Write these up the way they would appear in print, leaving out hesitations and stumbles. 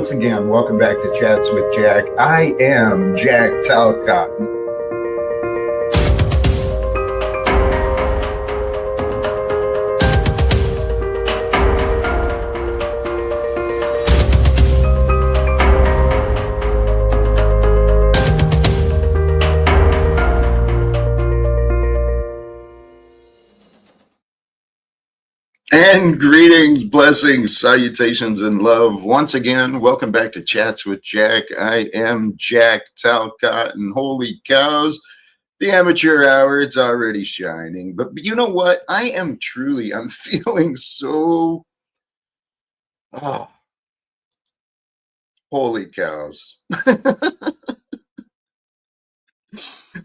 once again, welcome back to Chats with Jack. I am Jack Talcott. And greetings, blessings, salutations, and love. Once again, welcome back to Chats with Jack. I am Jack Talcott, and holy cows, the amateur hour, it's already shining. But you know what? I'm feeling so, holy cows.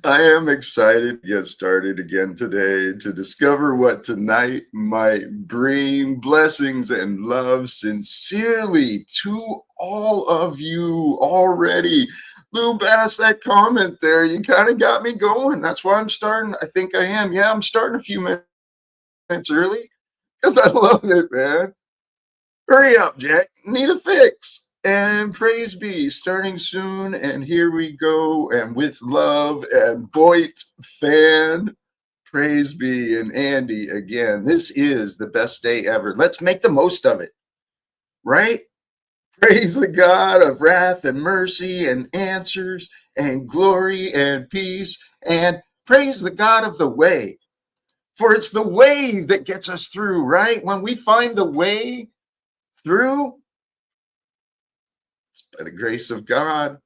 I am excited to get started again today to discover what tonight might bring. Blessings and love sincerely to all of you already. Lou Bass, that comment there, you kind of got me going. That's why I'm starting. I think I am. Yeah, I'm starting a few minutes early because I love it, man. Hurry up, Jack. Need a fix. And praise be, starting soon, and here we go, and with love, and Boyd fan, praise be, and Andy again. This is the best day ever. Let's make the most of it, right? Praise the God of wrath and mercy and answers and glory and peace, and praise the God of the way, for it's the way that gets us through, right? When we find the way through, by the grace of God,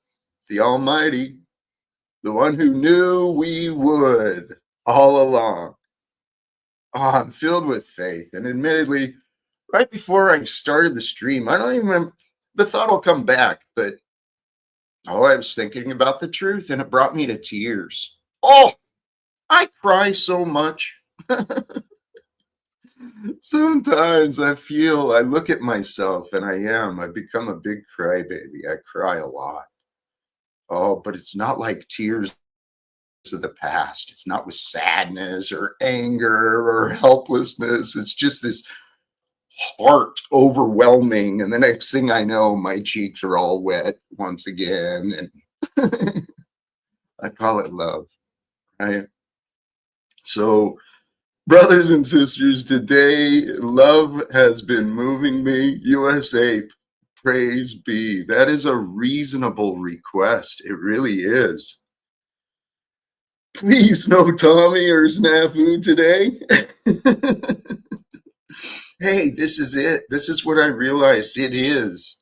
the Almighty, the one who knew we would all along. I'm filled with faith. And admittedly, right before I started the stream, I don't even remember, the thought will come back, but I was thinking about the truth and it brought me to tears. Oh, I cry so much. Sometimes I look at myself and I become a big crybaby. I cry a lot. Oh, but it's not like tears of the past. It's not with sadness or anger or helplessness. It's just this heart overwhelming. And the next thing I know, my cheeks are all wet once again. And I call it love, right? So, brothers and sisters, today love has been moving me. USA, praise be. That is a reasonable request. It really is. Please no Tommy or snafu today. Hey, this is it. This is what I realized it is.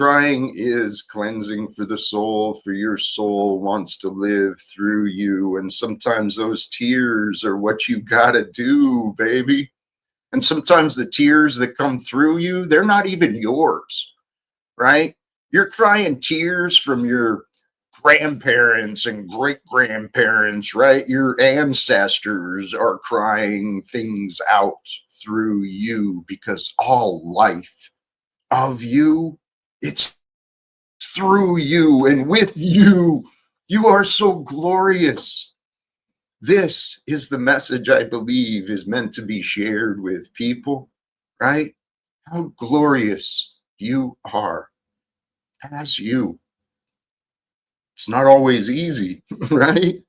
Crying is cleansing for the soul, for your soul wants to live through you. And sometimes those tears are what you gotta do, baby. And sometimes the tears that come through you, they're not even yours, right? You're crying tears from your grandparents and great-grandparents, right? Your ancestors are crying things out through you because all life of you, it's through you and with you. You are so glorious. This is the message I believe is meant to be shared with people, right? How glorious you are as you. It's not always easy, right?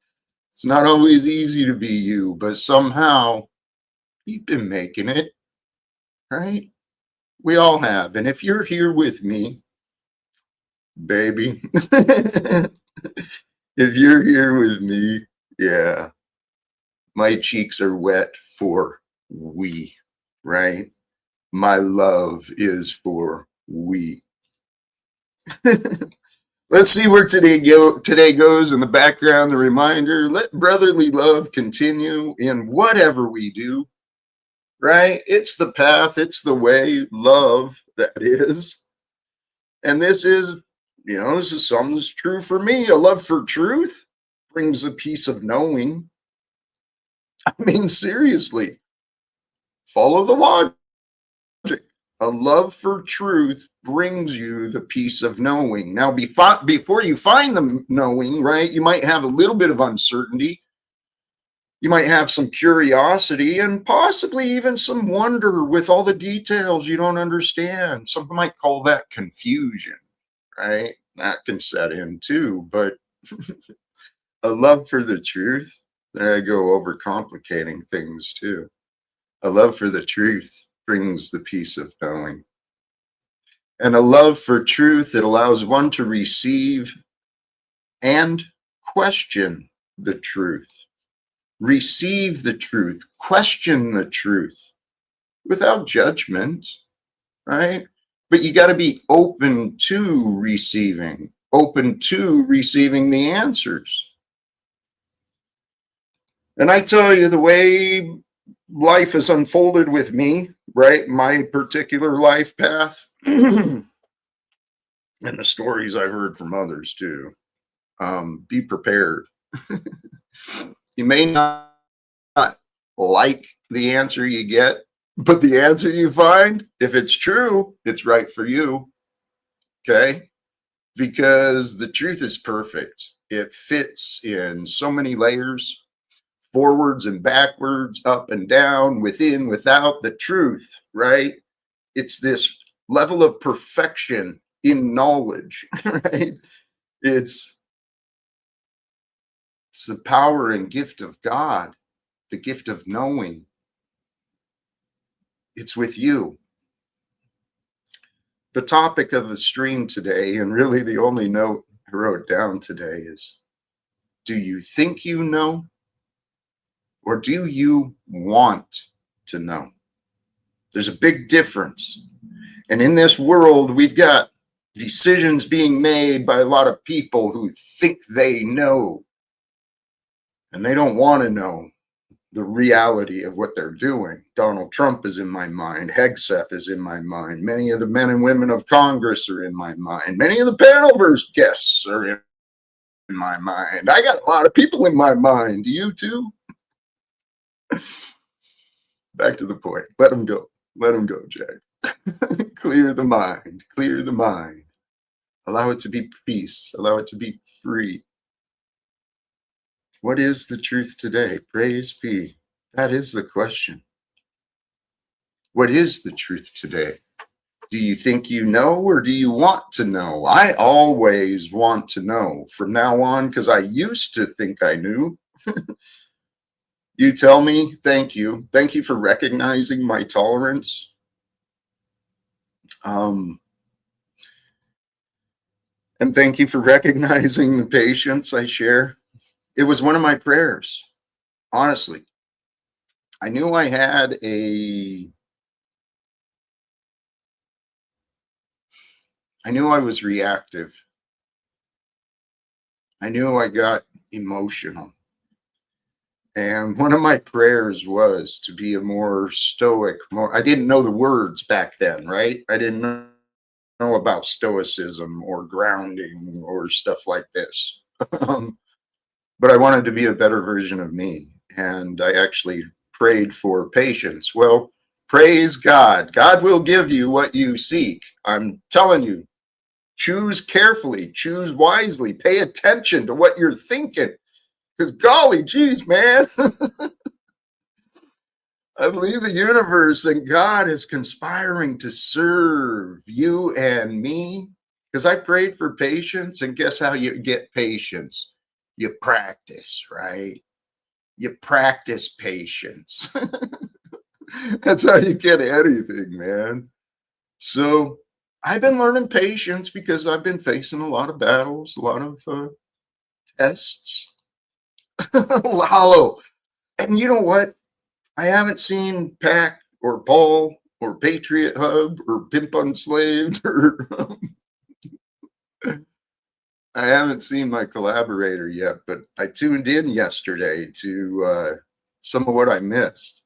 It's not always easy to be you, but somehow you've been making it, right? We all have. And if you're here with me, baby, if you're here with me, yeah, my cheeks are wet for we, right? My love is for we. Let's see where today goes in the background. The reminder, let brotherly love continue in whatever we do, right? It's the path, it's the way, love, that is. And this is something that's true for me. A love for truth brings a peace of knowing. I mean, seriously, follow the logic. A love for truth brings you the peace of knowing. Now, before you find the knowing, right, you might have a little bit of uncertainty. You might have some curiosity and possibly even some wonder with all the details you don't understand. Some might call that confusion, right? That can set in too, but a love for the truth. There I go overcomplicating things too. A love for the truth brings the peace of knowing. And a love for truth that allows one to receive and question the truth. Receive the truth, question the truth without judgment, right? But you got to be open to receiving the answers. And I tell you, the way life has unfolded with me, right? My particular life path, and the stories I've heard from others too. Be prepared. You may not like the answer you get, but the answer you find, if it's true, it's right for you. Okay? Because the truth is perfect. It fits in so many layers, forwards and backwards, up and down, within, without. The truth, right? It's this level of perfection in knowledge, right? It's the power and gift of God, the gift of knowing. It's with you. The topic of the stream today, and really the only note I wrote down today, is, do you think you know, or do you want to know? There's a big difference. And in this world, we've got decisions being made by a lot of people who think they know, and they don't want to know the reality of what they're doing. Donald Trump is in my mind. Hegseth is in my mind. Many of the men and women of Congress are in my mind. Many of the panelverse guests are in my mind. I got a lot of people in my mind. Do you too? Back to the point. Let them go. Let them go, Jack. Clear the mind. Clear the mind. Allow it to be peace. Allow it to be free. What is the truth today? Praise be. That is the question. What is the truth today? Do you think you know, or do you want to know? I always want to know from now on, because I used to think I knew. You tell me, thank you. Thank you for recognizing my tolerance. And thank you for recognizing the patience I share. It was one of my prayers, honestly. I knew I had I knew I was reactive. I knew I got emotional. And one of my prayers was to be a more stoic, I didn't know the words back then, right? I didn't know about stoicism or grounding or stuff like this. But I wanted to be a better version of me. And I actually prayed for patience. Well, praise God. God will give you what you seek. I'm telling you, choose carefully, choose wisely, pay attention to what you're thinking. Because golly geez, man, I believe the universe and God is conspiring to serve you and me. Because I prayed for patience, and guess how you get patience? You practice, right? You practice patience. That's how you get anything, man. So I've been learning patience because I've been facing a lot of battles, a lot of tests. Hollow. And you know what? I haven't seen Pac or Paul or Patriot Hub or Pimp Unslaved or I haven't seen my collaborator yet, but I tuned in yesterday to some of what I missed.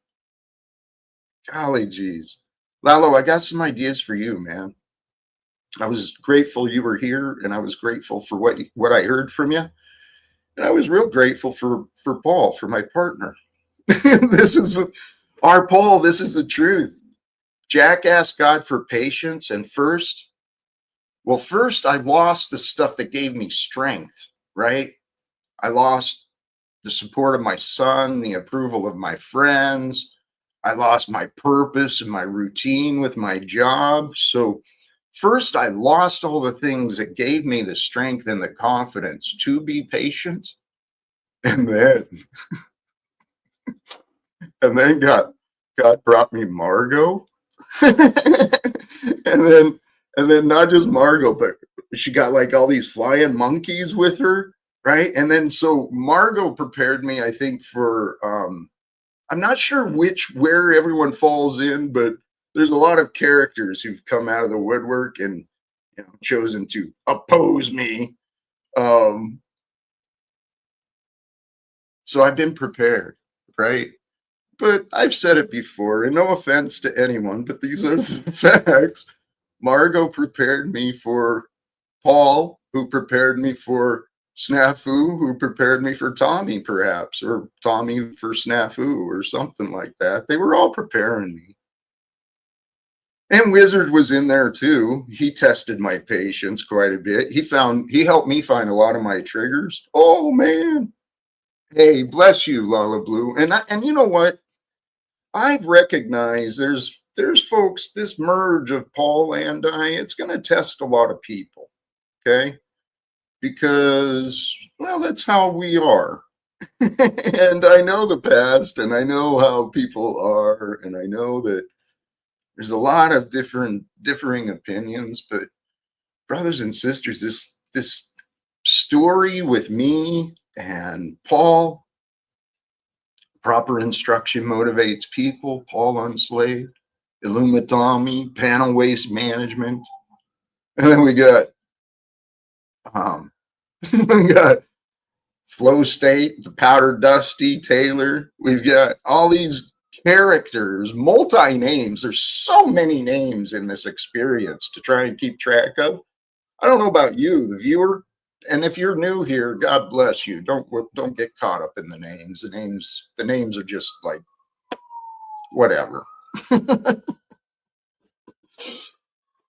Golly geez. Lalo, I got some ideas for you, man. I was grateful you were here, and I was grateful for what I heard from you. And I was real grateful for Paul, for my partner. This is our Paul. This is the truth. Jack asked God for patience, and first I lost the stuff that gave me strength, right? I lost the support of my son, the approval of my friends. I lost my purpose and my routine with my job. So first I lost all the things that gave me the strength and the confidence to be patient, and then God brought me Margot. and then and then not just Margot, but she got like all these flying monkeys with her, right? And then so Margot prepared me, I think, for I'm not sure where everyone falls in, but there's a lot of characters who've come out of the woodwork and chosen to oppose me. Um, so I've been prepared, right? But I've said it before, and no offense to anyone, but these are the facts. Margot prepared me for Paul, who prepared me for Snafu, who prepared me for Tommy, perhaps, or Tommy for Snafu, or something like that. They were all preparing me. And Wizard was in there too. He tested my patience quite a bit. He helped me find a lot of my triggers. Oh man. Hey, bless you, Lala Blue. And you know what? I've recognized there's folks, this merge of Paul and I, it's gonna test a lot of people. Okay. Because well, that's how we are. And I know the past and I know how people are, and I know that there's a lot of differing opinions, but brothers and sisters, this story with me and Paul, proper instruction motivates people, Paul unslaved, Illumitami, panel waste management, and then we got we got Flow State, the Powder Dusty Taylor. We've got all these characters, multi names. There's so many names in this experience to try and keep track of. I don't know about you, the viewer, and if you're new here, God bless you. Don't get caught up in the names. The names are just like whatever.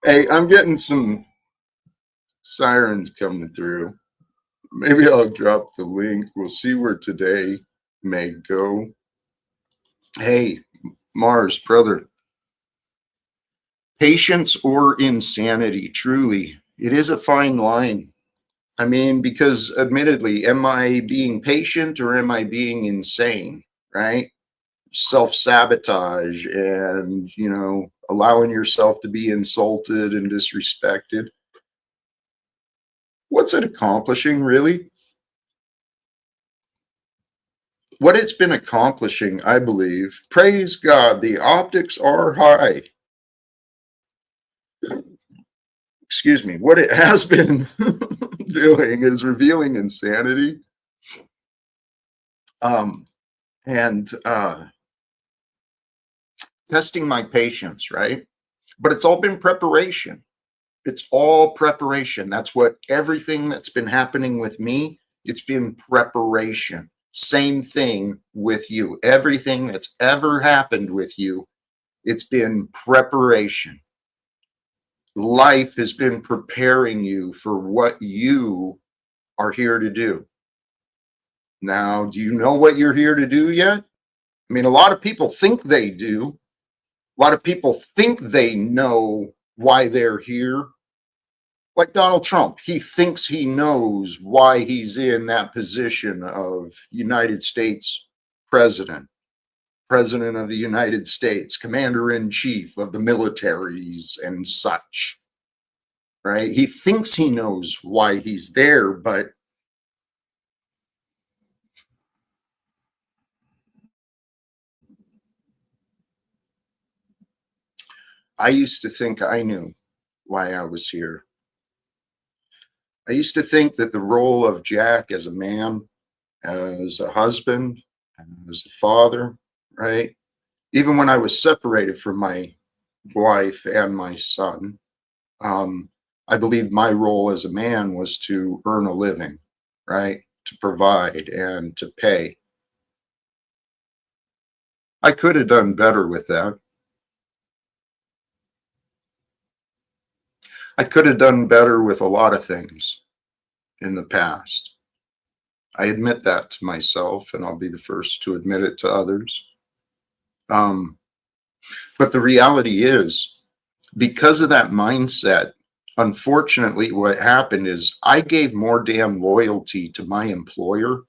Hey, I'm getting some sirens coming through. Maybe I'll drop the link. We'll see where today may go. Hey, Mars, brother. Patience or insanity, truly. It is a fine line. I mean, because admittedly, am I being patient or am I being insane, right? Self sabotage and, allowing yourself to be insulted and disrespected. What's it accomplishing, really? What it's been accomplishing, I believe, praise God, the optics are high. Excuse me, what it has been doing is revealing insanity, and testing my patience, right? But it's all been preparation. It's all preparation. That's what everything that's been happening with me, it's been preparation. Same thing with you. Everything that's ever happened with you, it's been preparation. Life has been preparing you for what you are here to do. Now, do you know what you're here to do yet? I mean, a lot of people think they do. A lot of people think they know why they're here. Like Donald Trump, he thinks he knows why he's in that position of United States president, president of the United States, commander in chief of the militaries and such, right? He thinks he knows why he's there, but I used to think I knew why I was here. I used to think that the role of Jack as a man, as a husband, as a father, right? Even when I was separated from my wife and my son, I believed my role as a man was to earn a living, right? To provide and to pay. I could have done better with that. I could have done better with a lot of things in the past. I admit that to myself, and I'll be the first to admit it to others. Um, but the reality is, because of that mindset Unfortunately, what happened is I gave more damn loyalty to my employer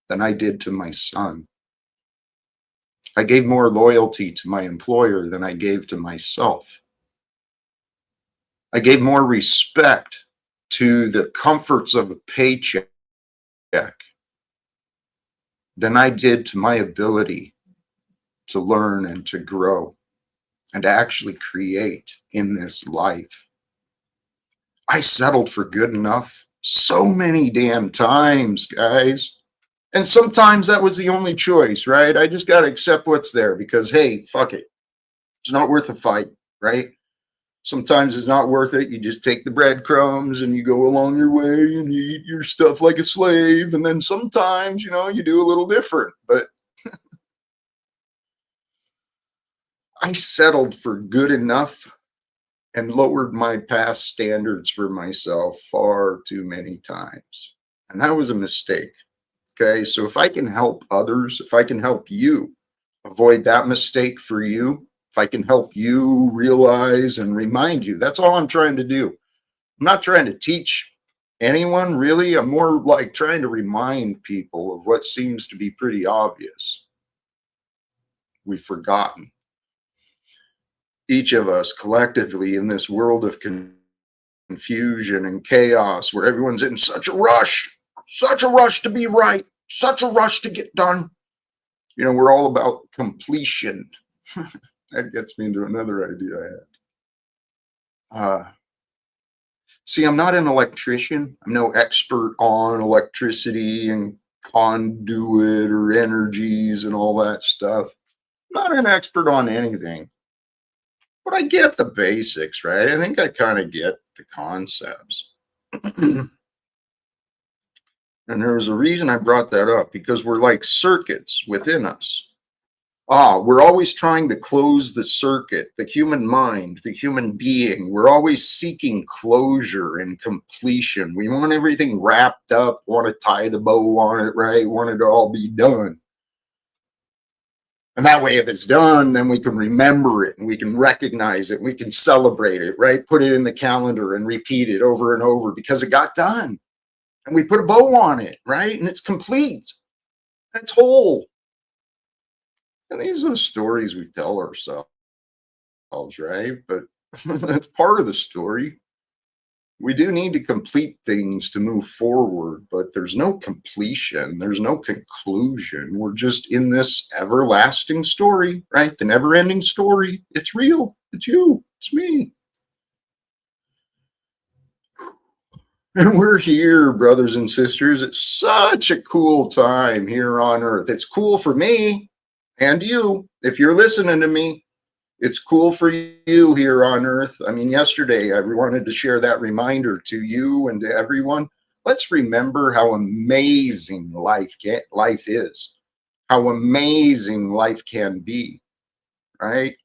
than I did to my son. I gave more loyalty to my employer than I gave to myself. I gave more respect to the comforts of a paycheck than I did to my ability to learn and to grow and to actually create in this life. I settled for good enough so many damn times, guys. And sometimes that was the only choice, right? I just got to accept what's there because, hey, fuck it. It's not worth a fight, right? Sometimes it's not worth it. You just take the breadcrumbs and you go along your way and you eat your stuff like a slave. And then sometimes, you do a little different. But I settled for good enough and lowered my past standards for myself far too many times. And that was a mistake. Okay. So if I can help others, if I can help you avoid that mistake for you, if I can help you realize and remind you, that's all I'm trying to do. I'm not trying to teach anyone really. I'm more like trying to remind people of what seems to be pretty obvious. We've forgotten. Each of us collectively in this world of confusion and chaos where everyone's in such a rush to be right, such a rush to get done. We're all about completion. That gets me into another idea I had. See, I'm not an electrician. I'm no expert on electricity and conduit or energies and all that stuff. I'm not an expert on anything. But I get the basics, right? I think I kind of get the concepts. And there was a reason I brought that up, because we're like circuits within us. We're always trying to close the circuit, the human mind, the human being. We're always seeking closure and completion. We want everything wrapped up, want to tie the bow on it, right? Want it to all be done. And that way, if it's done, then we can remember it and we can recognize it. And we can celebrate it, right? Put it in the calendar and repeat it over and over because it got done. And we put a bow on it, right? And it's complete. It's whole. And these are the stories we tell ourselves, right? But that's part of the story. We do need to complete things to move forward, but there's no completion. There's no conclusion. We're just in this everlasting story, right? The never-ending story. It's real. It's you. It's me. And we're here, brothers and sisters. It's such a cool time here on Earth. It's cool for me and you. If you're listening to me, it's cool for you here on Earth. I mean, yesterday I wanted to share that reminder to you and to everyone. Let's remember how amazing life is, how amazing life can be, right?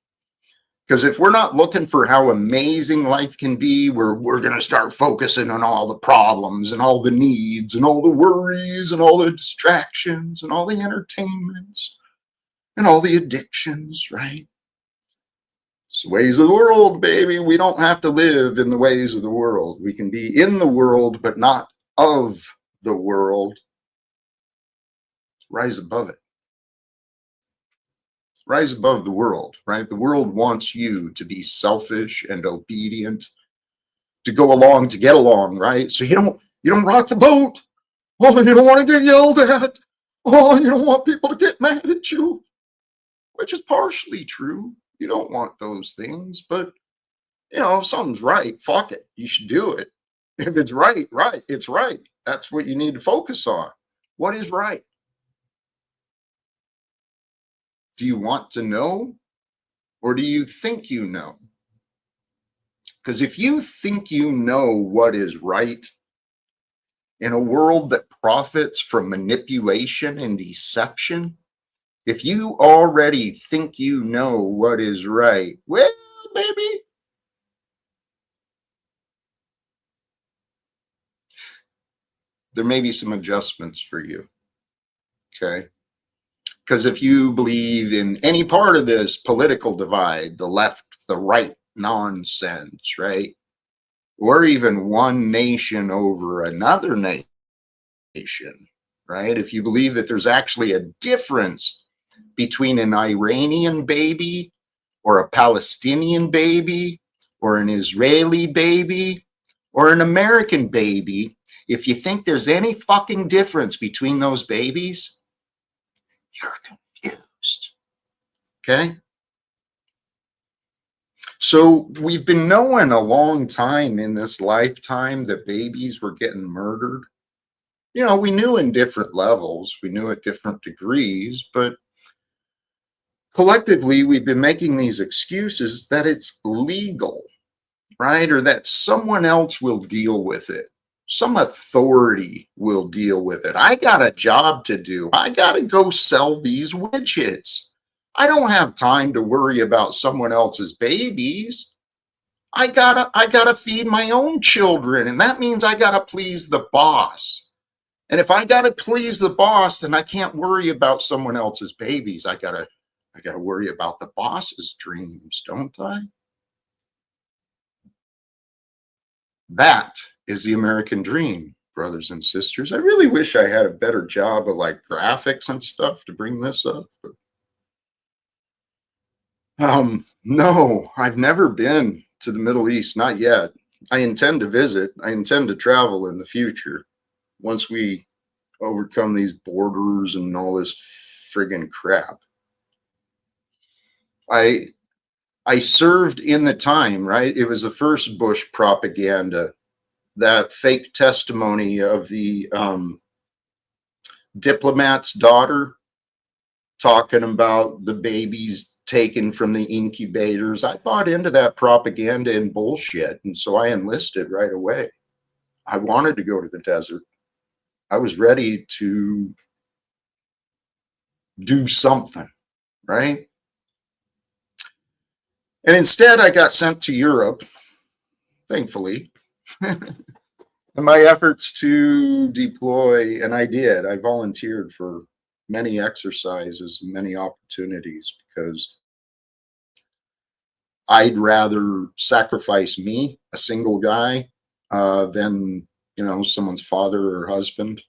Because if we're not looking for how amazing life can be, we're going to start focusing on all the problems and all the needs and all the worries and all the distractions and all the entertainments and all the addictions, right? It's the ways of the world, baby. We don't have to live in the ways of the world. We can be in the world, but not of the world. Rise above it. Rise above the world, right? The world wants you to be selfish and obedient, to go along, to get along, right? So you don't rock the boat. Oh, you don't want to get yelled at. Oh, you don't want people to get mad at you, which is partially true. You don't want those things, but if something's right, fuck it. You should do it. If it's right, it's right. That's what you need to focus on. What is right? Do you want to know, or do you think you know? Because if you think you know what is right in a world that profits from manipulation and deception, if you already think you know what is right, well, baby, there may be some adjustments for you. Okay. Because if you believe in any part of this political divide, the left, the right nonsense, right? or even one nation over another nation, right? If you believe that there's actually a difference between an Iranian baby or a Palestinian baby or an Israeli baby or an American baby, if you think there's any fucking difference between those babies, you're confused. Okay? So we've been knowing a long time in this lifetime that babies were getting murdered. You know, we knew in different levels, we knew at different degrees, but collectively we've been making these excuses that it's legal, right? Or that someone else will deal with it. Some authority will deal with it. I got a job to do. I got to go sell these widgets. I don't have time to worry about someone else's babies. I gotta feed my own children, and that means I gotta please the boss. And if I gotta please the boss, then I can't worry about someone else's babies. I gotta worry about the boss's dreams, don't I? That is the American dream, brothers and sisters. I really wish I had a better job of like graphics and stuff to bring this up. But, no, I've never been to the Middle East, not yet. I intend to visit. I intend to travel in the future once we overcome these borders and all this friggin' crap. I I served in the time, right? It was the first Bush propaganda, that fake testimony of the diplomat's daughter talking about the babies taken from the incubators. I bought into that propaganda and bullshit. And so I enlisted right away. I wanted to go to the desert. I was ready to do something, right? And instead, I got sent to Europe, thankfully. And my efforts to deploy, and I did, I volunteered for many exercises, many opportunities, because I'd rather sacrifice me, a single guy, than, someone's father or husband.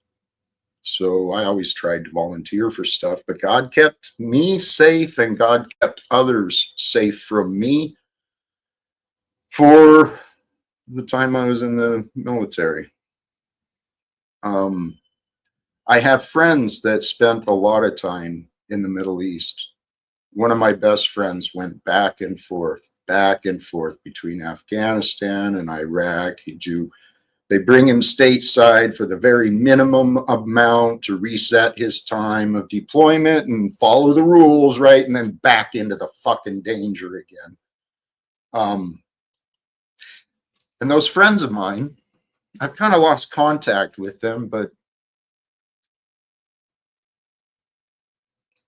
So I always tried to volunteer for stuff, but God kept me safe and God kept others safe from me for the time I was in the military. I have friends that spent a lot of time in the Middle East. One of my best friends went back and forth between Afghanistan and Iraq. They bring him stateside for the very minimum amount to reset his time of deployment and follow the rules, right? And then back into the fucking danger again. And those friends of mine, I've kind of lost contact with them, but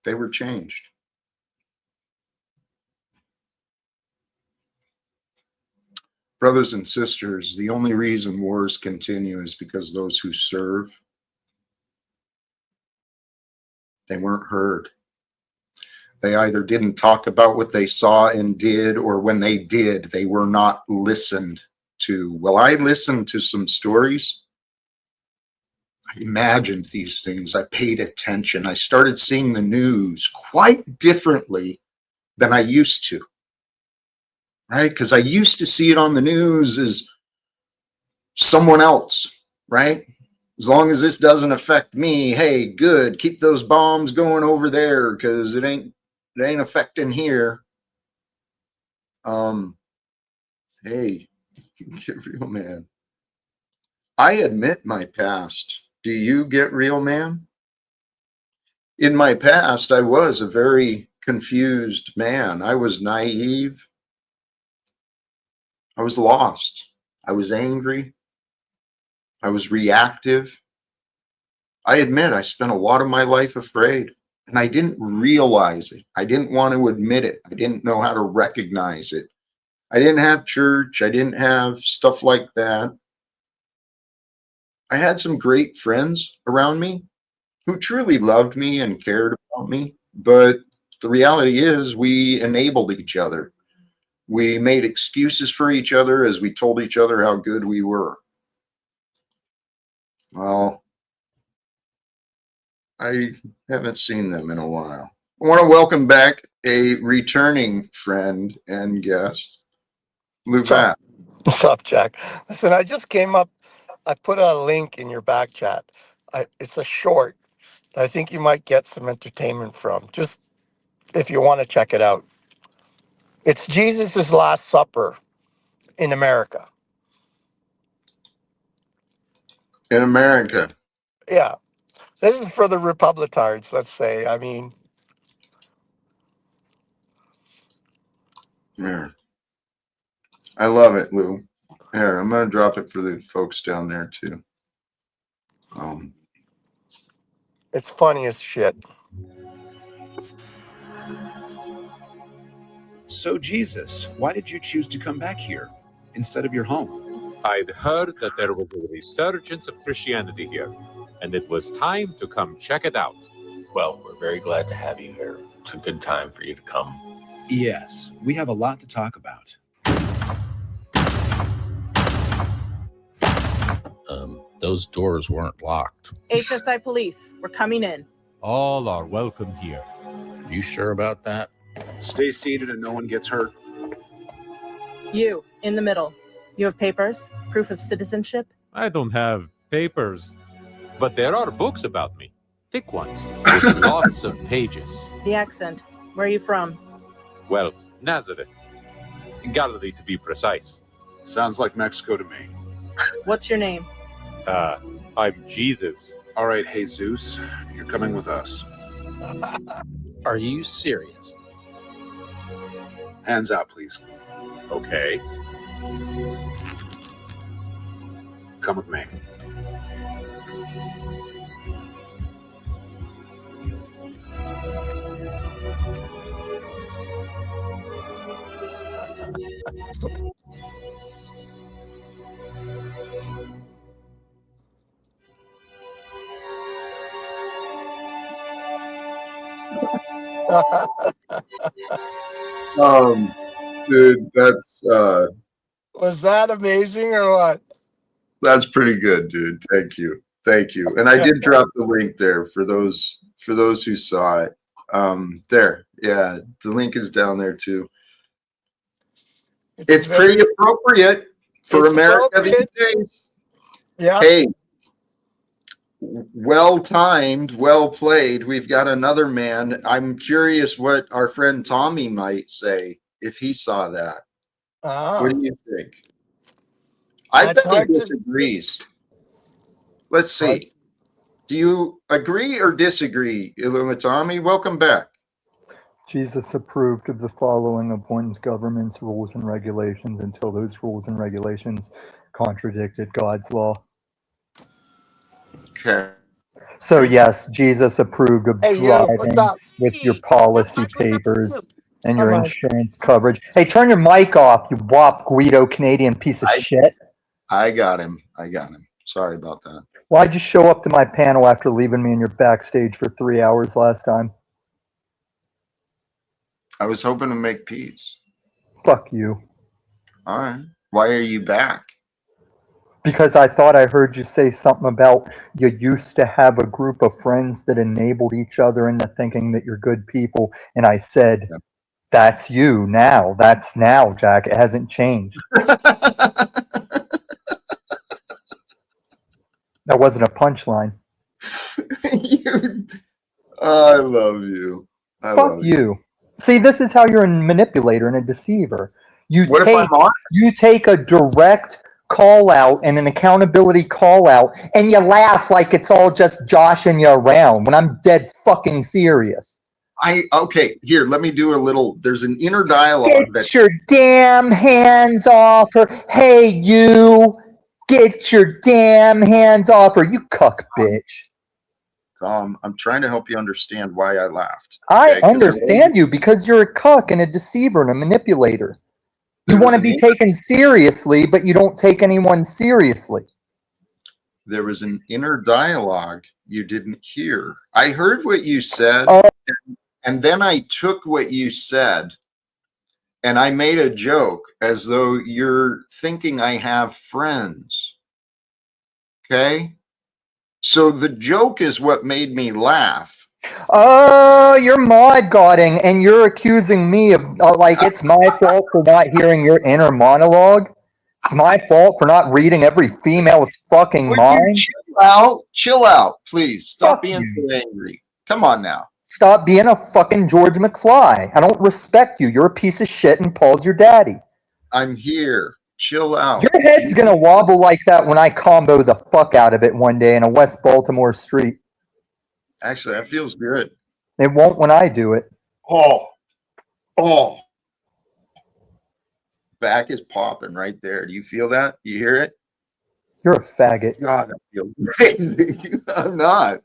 they were changed. Brothers and sisters, the only reason wars continue is because those who serve, they weren't heard. They either didn't talk about what they saw and did, or when they did, they were not listened to. Well, I listened to some stories. I imagined these things. I paid attention. I started seeing the news quite differently than I used to. Right? Because I used to see it on the news as someone else, right? As long as this doesn't affect me, hey, good, keep those bombs going over there because it ain't affecting here. Hey, get real, man. I admit my past. Do you get real, man? In my past, I was a very confused man. I was naive. I was lost. I was angry. I was reactive. I admit I spent a lot of my life afraid, and I didn't realize it. I didn't want to admit it. I didn't know how to recognize it. I didn't have church. I didn't have stuff like that. I had some great friends around me who truly loved me and cared about me, but the reality is we enabled each other. We made excuses for each other as we told each other how good we were. Well, I haven't seen them in a while. I want to welcome back a returning friend and guest, Luvat. What's up, Jack? Listen, I just came up. I put a link in your back chat. It's a short. I think you might get some entertainment from. Just if you want to check it out. It's Jesus' Last Supper in America. In America. Yeah. This is for the Republicans, let's say. I mean, Yeah. I love it, Lou. Here, I'm going to drop it for the folks down there, too. it's funny as shit. So, Jesus, why did you choose to come back here instead of your home? I'd heard that there was a resurgence of Christianity here, and it was time to come check it out. Well, we're very glad to have you here. It's a good time for you to come. Yes, we have a lot to talk about. Those doors weren't locked. HSI police, we're coming in. All are welcome here. You sure about that? Stay seated and no one gets hurt. You, in the middle. You have papers? Proof of citizenship? I don't have papers, but there are books about me. Thick ones, with lots of pages. The accent. Where are you from? Well, Nazareth. Galilee, to be precise. Sounds like Mexico to me. What's your name? I'm Jesus. All right, Jesus, you're coming with us. Are you serious? Hands out, please. Okay. Come with me. Dude, that's Was that amazing or what? that's pretty good, dude. Thank you. And I did drop the link there for those who saw it. There. Yeah, the link is down there too. It's pretty appropriate for America these days. Yeah. Hey, well timed, well played. We've got another man. I'm curious what our friend Tommy might say if he saw that. What do you think? I bet he disagrees. Let's see. Do you agree or disagree, Tommy? Welcome back. Jesus approved of the following of one's government's rules and regulations until those rules and regulations contradicted God's law. Okay. So yes, Jesus approved of driving with your policy papers and your insurance coverage. Hey, turn your mic off, you wop Guido Canadian piece of shit. I got him. Sorry about that. Why'd you show up to my panel after leaving me in your backstage for 3 hours last time? I was hoping to make peace. Fuck you. All right. Why are you back? Because I thought I heard you say something about you used to have a group of friends that enabled each other into thinking that you're good people. And I said, that's you now. That's now, Jack. It hasn't changed. That wasn't a punchline. I love you. Fuck you. See, this is how you're a manipulator and a deceiver. You take a direct call out and an accountability call out and you laugh like it's all just joshing you around when I'm dead fucking serious. Okay, here, let me do a little, there's an inner dialogue. Get your damn hands off her. Hey, you. Get your damn hands off her, you cuck bitch. I'm trying to help you understand why I laughed. Okay? I understand you because you're a cuck and a deceiver and a manipulator. You want to be taken seriously, but you don't take anyone seriously. There was an inner dialogue you didn't hear. I heard what you said, and then I took what you said, and I made a joke as though you're thinking I have friends. Okay? So the joke is what made me laugh. Oh, you're mod godding, and you're accusing me of like it's my fault for not hearing your inner monologue. It's my fault for not reading every female's fucking Would mind. you chill out, please. Stop Fuck being you. so angry. Come on now. Stop being a fucking George McFly. I don't respect you. You're a piece of shit, and Paul's your daddy. I'm here. Chill out. Your head's gonna wobble like that when I combo the fuck out of it one day in a West Baltimore street. Actually, that feels good. It won't when I do it. Oh. Back is popping right there. Do you feel that? You hear it? You're a faggot. God, that feels crazy. I'm not.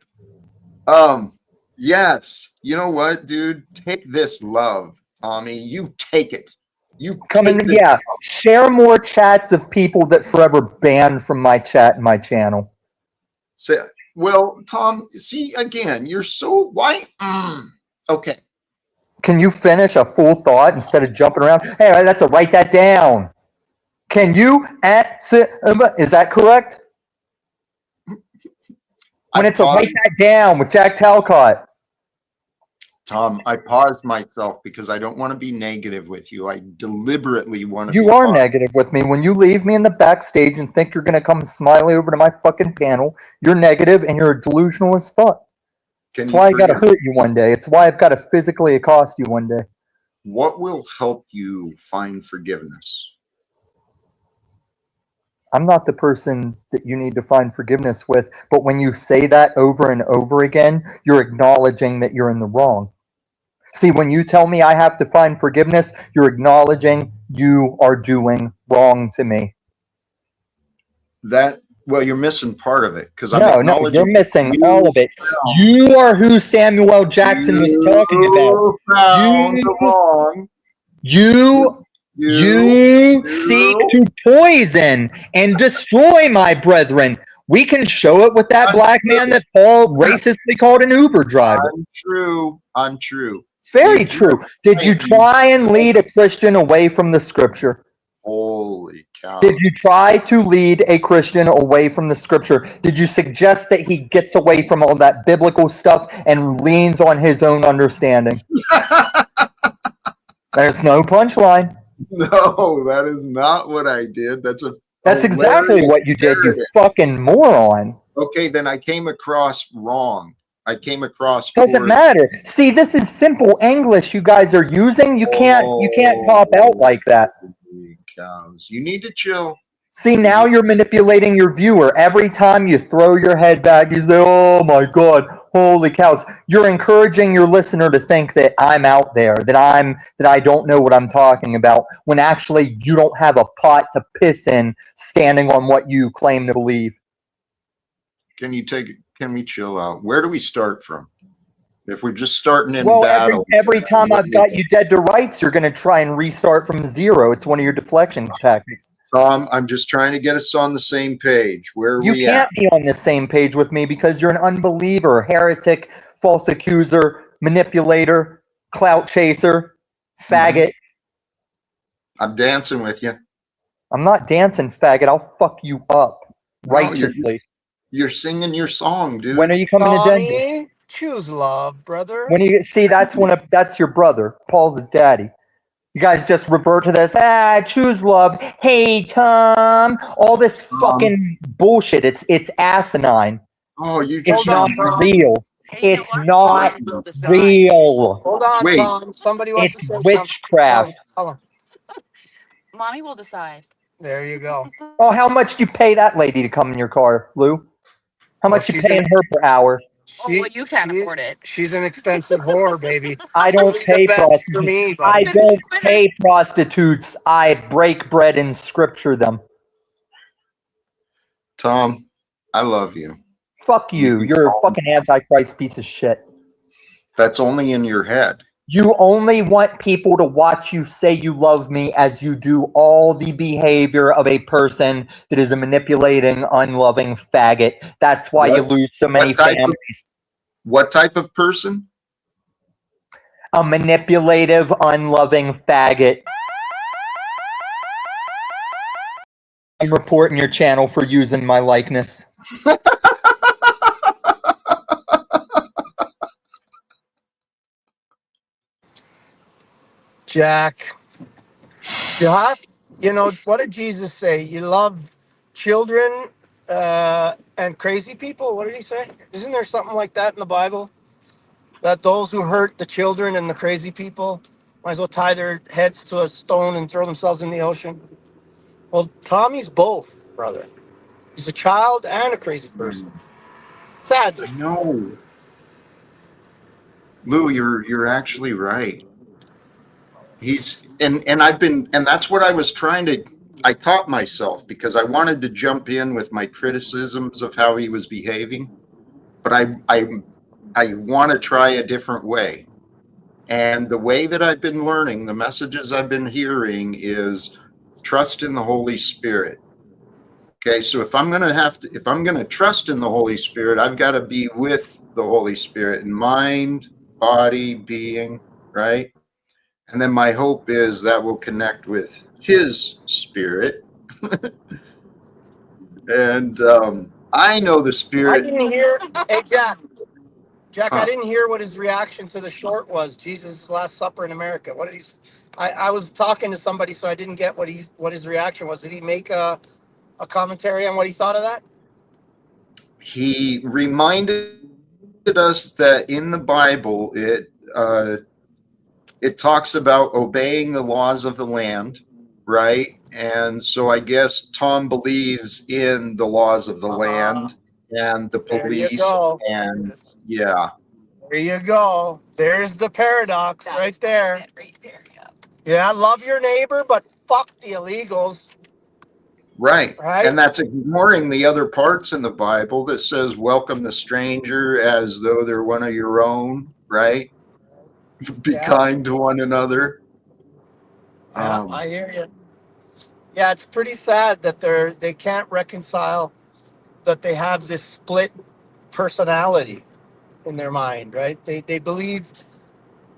Yes. You know what, dude? Take this love, Tommy. You take it. You Come in, take the- yeah. Share more chats of people that forever banned from my chat and my channel. Well, Tom, see, again, you're so white. Okay. Can you finish a full thought instead of jumping around? Hey, I have to write that down. Can you is that correct? When it's a write that down with Jack Talcott. Tom, I paused myself because I don't want to be negative with you. I deliberately want to You are negative with me. When you leave me in the backstage and think you're going to come smiley over to my fucking panel, you're negative and you're delusional as fuck. That's why I got to hurt you one day. It's why I've got to physically accost you one day. What will help you find forgiveness? I'm not the person that you need to find forgiveness with, but when you say that over and over again, you're acknowledging that you're in the wrong. See, when you tell me I have to find forgiveness, you're acknowledging you are doing wrong to me. Well, you're missing part of it because no, you're missing all of it. You are who Samuel L. Jackson was talking about. You seek to poison and destroy my brethren. We can show it with that black man that Paul racistly called an Uber driver. I'm true. It's very true. Did you try and lead a Christian away from the scripture? Holy cow. Did you try to lead a Christian away from the scripture? Did you suggest that he gets away from all that biblical stuff and leans on his own understanding? There's no punchline. No, that is not what I did. That's exactly what you did, you fucking moron. Okay, then I came across wrong. I came across doesn't matter. See, this is simple English you guys are using. You can't pop out like that. Cows. You need to chill. See, now you're manipulating your viewer. Every time you throw your head back, you say, "Oh my God, holy cows!" You're encouraging your listener to think that I'm out there, that I don't know what I'm talking about, when actually you don't have a pot to piss in, standing on what you claim to believe. Can we chill out? Where do we start from? If we're just starting in battle. Every time I've got you dead to rights, you're going to try and restart from zero. It's one of your deflection tactics. Tom, I'm just trying to get us on the same page. Where are we at? You can't be on the same page with me because you're an unbeliever, heretic, false accuser, manipulator, clout chaser, faggot. I'm dancing with you. I'm not dancing, faggot. I'll fuck you up righteously. You're singing your song, dude. When are you coming to Denver? Choose love, brother. When you see, that's your brother. Paul's his daddy. You guys just revert to this. Choose love. Hey, Tom. All this fucking bullshit. It's asinine. Oh, it's not real. It's not real. Hold on, Tom. Somebody wants to say witchcraft. Hold on. Mommy will decide. There you go. Oh, how much do you pay that lady to come in your car, Lou? How much you paying her per hour? Well, you can't afford it. She's an expensive whore, baby. I don't pay prostitutes. I don't pay prostitutes. I break bread and scripture them. Tom, I love you. Fuck you. You're a fucking antichrist piece of shit. That's only in your head. You only want people to watch you say you love me as you do all the behavior of a person that is a manipulating, unloving faggot. That's why you lose so many families. What type of person? A manipulative, unloving faggot. I'm reporting your channel for using my likeness. Jack, you know, what did Jesus say? You love children and crazy people? What did he say? Isn't there something like that in the Bible? That those who hurt the children and the crazy people might as well tie their heads to a stone and throw themselves in the ocean? Well, Tommy's both, brother. He's a child and a crazy person. Sadly. I know. Lou, you're actually right. He's and that's what I was trying to. I caught myself because I wanted to jump in with my criticisms of how he was behaving, but I want to try a different way. And the way that I've been learning, the messages I've been hearing is trust in the Holy Spirit. Okay, so if I'm going to trust in the Holy Spirit, I've got to be with the Holy Spirit in mind, body, being, right? And then my hope is that will connect with his spirit. And I know the I spirit. didn't hear. Hey, Jack, I didn't hear what his reaction to the short was. Jesus' Last Supper in America. What did he? I was talking to somebody, so I didn't get what his reaction was. Did he make a commentary on what he thought of that? He reminded us that in the Bible it talks about obeying the laws of the land, right? And so I guess Tom believes in the laws of the land and the There you police, go. and yeah. There you go. There's the paradox right there. Yeah, love your neighbor, but fuck the illegals. Right. Right? And that's ignoring the other parts in the Bible that says, welcome the stranger as though they're one of your own, right? Be kind to one another. Yeah, I hear you. Yeah, it's pretty sad that they can't reconcile that they have this split personality in their mind, right? They believe,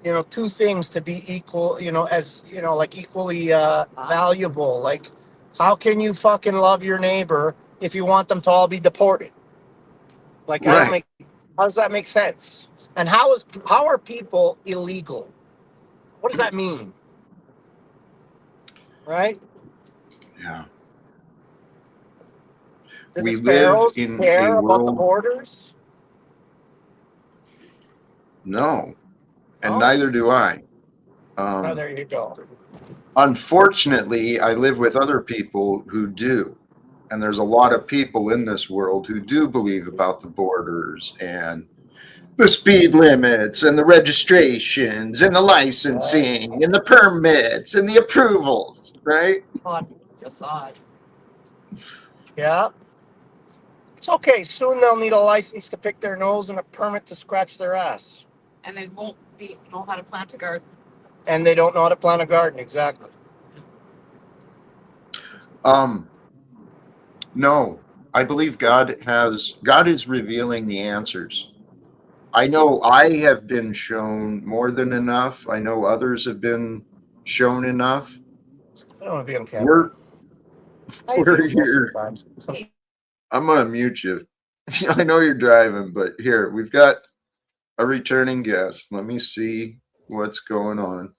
you know, two things to be equal, you know, as you know, like equally valuable. Like, how can you fucking love your neighbor if you want them to all be deported? Like, I don't Right. how does that make sense? And how are people illegal? What does that mean? Right? Yeah. Do We the live sparrows in a care about the world. borders? No, and No. neither do I. Oh, there you go. Unfortunately, I live with other people who do. And there's a lot of people in this world who do believe about the borders and the speed limits and the registrations and the licensing and the permits and the approvals, right? Facade. Yeah. It's okay. Soon they'll need a license to pick their nose and a permit to scratch their ass. And they won't know how to plant a garden. And they don't know how to plant a garden, exactly. No, I believe God is revealing the answers. I know I have been shown more than enough. I know others have been shown enough. I don't want to be on camera. We're here. I'm gonna mute you. I know you're driving, but here we've got a returning guest. Let me see what's going on.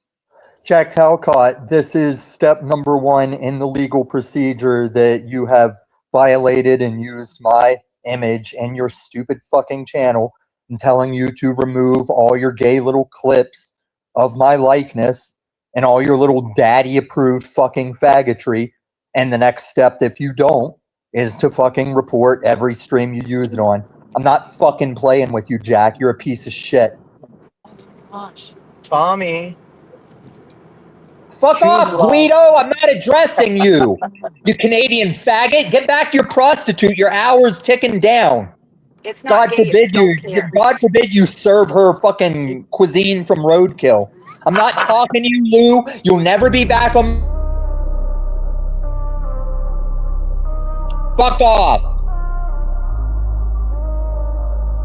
Jack Talcott, this is step number 1 in the legal procedure that you have violated and used my image and your stupid fucking channel and telling you to remove all your gay little clips of my likeness and all your little daddy approved fucking faggotry. And the next step, if you don't, is to fucking report every stream you use it on. I'm not fucking playing with you, Jack. You're a piece of shit. Tommy. Fuck off, Guido! I'm not addressing you. You Canadian faggot. Get back to your prostitute. Your hour's ticking down. It's not God forbid you serve her fucking cuisine from Roadkill. I'm not talking to you, Lou. You'll never be back on. Fuck off.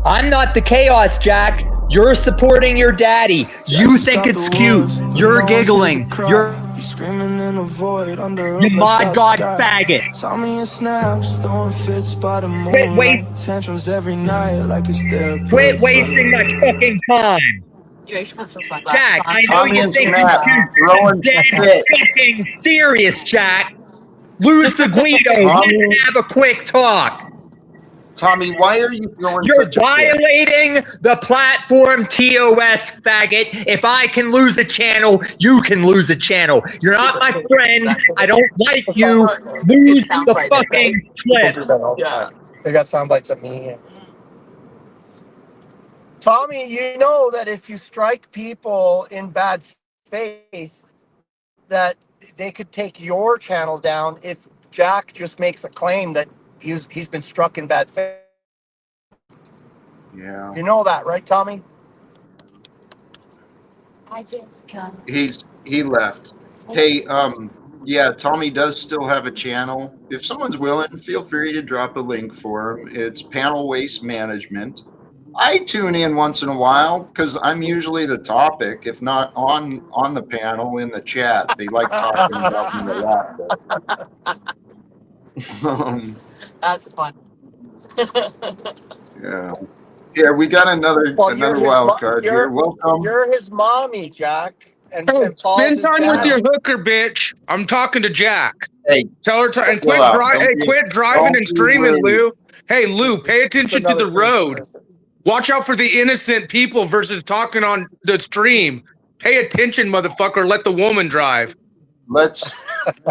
I'm not the chaos, Jack. You're supporting your daddy. You think it's cute. You're giggling. You're You screaming in the void under You a mod bloodshot god sky. faggot. Tell me your snaps, throwing fits by the Quit moonlight. Tantrums every night like it's therapy. Quit wasting my fucking time. You know, you should put some sunglasses Jack, on. I know Tommy you and think Snap you're throwing dead fit. fucking serious, Jack. Lose the Guido. Tommy, Let's have a quick talk. Tommy, why are you throwing You're such a fit? violating the platform TOS, faggot. If I can lose a channel, you can lose a channel. You're not my friend. I don't like you. Lose the fucking clips. Yeah. They got sound bites of me. Tommy, you know that if you strike people in bad faith, that they could take your channel down if Jack just makes a claim that he's been struck in bad faith. Yeah. You know that, right, Tommy? I just come. He left. Hey, yeah, Tommy does still have a channel. If someone's willing, feel free to drop a link for him. It's Panel Waste Management. I tune in once in a while because I'm usually the topic, if not on the panel in the chat. They like talking about me a lot. That's fun. Yeah. Here we got another wild card here. Welcome. You're his mommy, Jack. And, Oh, and Paul's spend his time with dad. your hooker, bitch. I'm talking to Jack. Hey, tell her to and chill quit out. driving. Hey, quit driving and be streaming, rude. Lou. Hey, Lou, pay attention to the road. Watch out for the innocent people versus talking on the stream. Pay attention, motherfucker. Let the woman drive. Let's.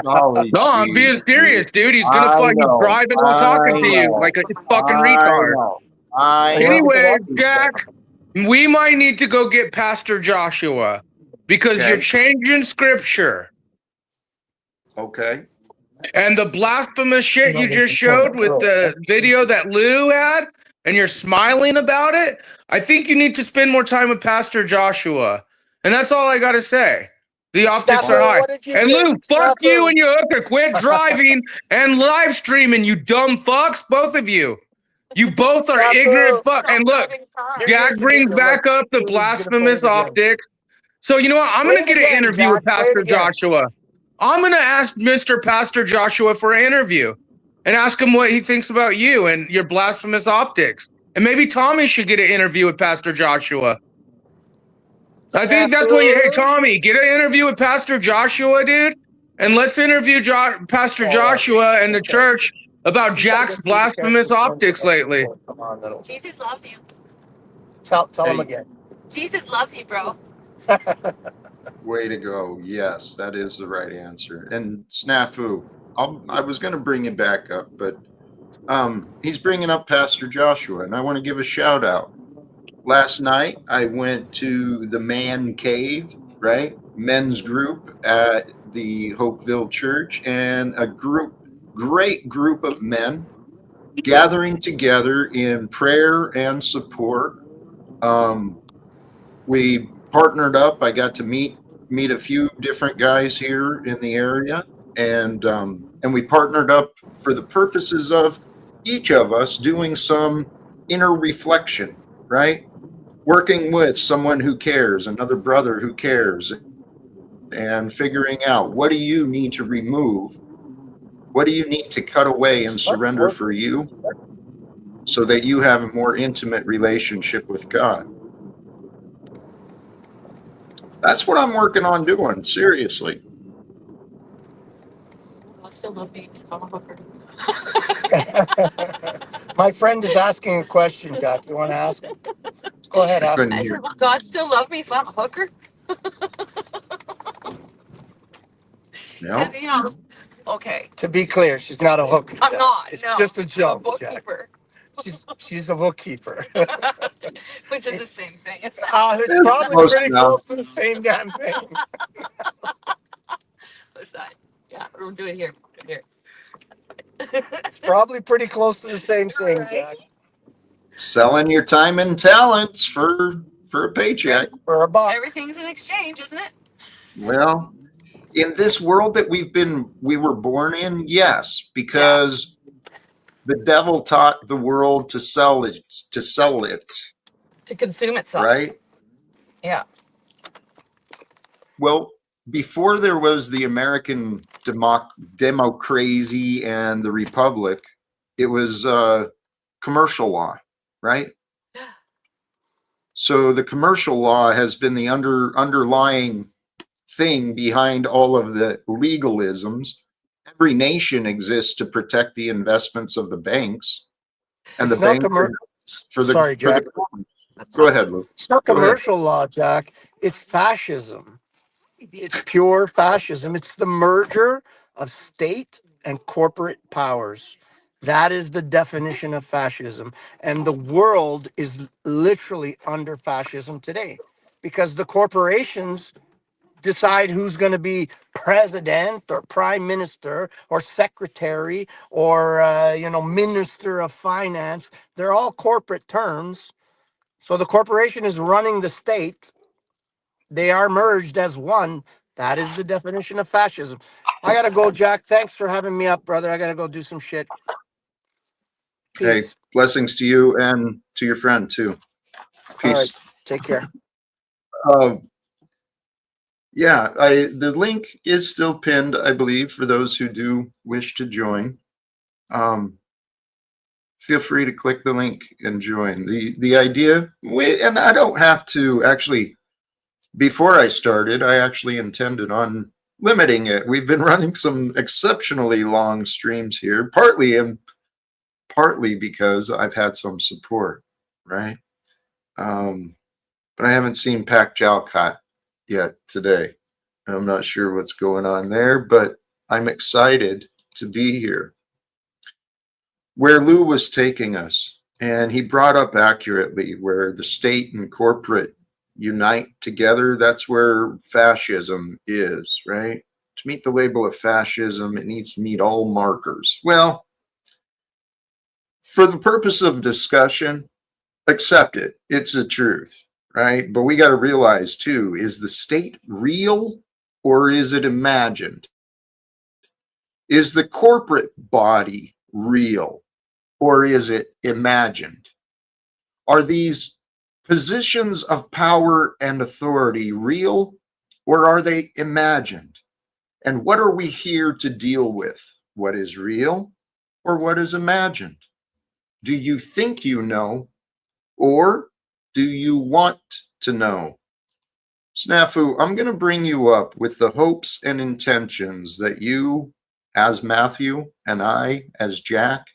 Golly, No, I'm being geez, serious, dude. He's gonna fucking drive and I'm talking to you like a fucking retard. Anyway, Jack, we might need to go get Pastor Joshua because you're changing scripture. Okay. And the blasphemous shit you just showed with the video that Lou had, and you're smiling about it, I think you need to spend more time with Pastor Joshua. And that's all I got to say. The optics are high. And Lou, fuck you and your hooker. Quit driving and live streaming, you dumb fucks, both of you. You both are ignorant fuck. And look, Jack brings back up the blasphemous optics. So you know what? I'm going to get an interview with Pastor Joshua. I'm going to ask Mr. Pastor Joshua for an interview and ask him what he thinks about you and your blasphemous optics. And maybe Tommy should get an interview with Pastor Joshua. I think that's what you, hey, Tommy, get an interview with Pastor Joshua, dude. And let's interview Pastor Joshua and the church about Jack's blasphemous optics lately. Jesus loves you. Tell him again. Jesus loves you, bro. Way to go. Yes, that is the right answer. And Snafu, I was going to bring it back up, but he's bringing up Pastor Joshua, and I want to give a shout out. Last night, I went to the Man Cave, right? Men's group at the Hopeville Church, and a great group of men gathering together in prayer and support. We partnered up. I got to meet a few different guys here in the area, and we partnered up for the purposes of each of us doing some inner reflection, right? Working with someone who cares, another brother who cares, and figuring out, what do you need to remove? What do you need to cut away and surrender for you so that you have a more intimate relationship with God? That's what I'm working on doing, seriously. I still love me if I'm a hooker. My friend is asking a question, Jack. You want to ask? Go ahead, ask. I said, will God still love me if I'm a hooker? No. Because, you know, okay. To be clear, she's not a hooker. I'm not. It's no. just a joke, I'm a bookkeeper. She's a bookkeeper. Which is the same thing. It's probably pretty close to the same damn thing. Other side. Yeah, we're doing it here. It's probably pretty close to the same thing, Jack. Selling your time and talents for a paycheck. For a buck. Everything's an exchange, isn't it? Well, in this world that we were born in, yes, because the devil taught the world to sell it. To consume itself. Right? Yeah. Well, before there was the American democracy and the republic, it was commercial law, right? So the commercial law has been the underlying thing behind all of the legalisms. Every nation exists to protect the investments of the banks, and It's the not banks commercial. for the Sorry, for the. Jack. Go ahead, Lou. It's not Go ahead. commercial law, Jack. It's fascism. It's pure fascism. It's the merger of state and corporate powers. That is the definition of fascism. And the world is literally under fascism today because the corporations decide who's going to be president or prime minister or secretary or minister of finance. They're all corporate terms. So the corporation is running the state. They are merged as one. That is the definition of fascism. I gotta go, Jack. Thanks for having me up, brother. I gotta go do some shit. Hey, Peace. blessings to you and to your friend too. Peace. All right. Take care. Yeah, the link is still pinned, I believe, for those who do wish to join. Feel free to click the link and join. The idea, and I don't have to actually. Before I started, I actually intended on limiting it. We've been running some exceptionally long streams here, partly because I've had some support, right? But I haven't seen Talcott yet today. I'm not sure what's going on there, but I'm excited to be here. Where Lou was taking us, and he brought up accurately where the state and corporate unite together, that's where fascism is, right? To meet the label of fascism, it needs to meet all markers. Well, for the purpose of discussion, accept it. It's the truth, right? But we got to realize too, is the state real or is it imagined? Is the corporate body real or is it imagined? Are these positions of power and authority real or are they imagined? And what are we here to deal with? What is real or what is imagined? Do you think you know or do you want to know? Snafu, I'm going to bring you up with the hopes and intentions that you, as Matthew, and I, as Jack,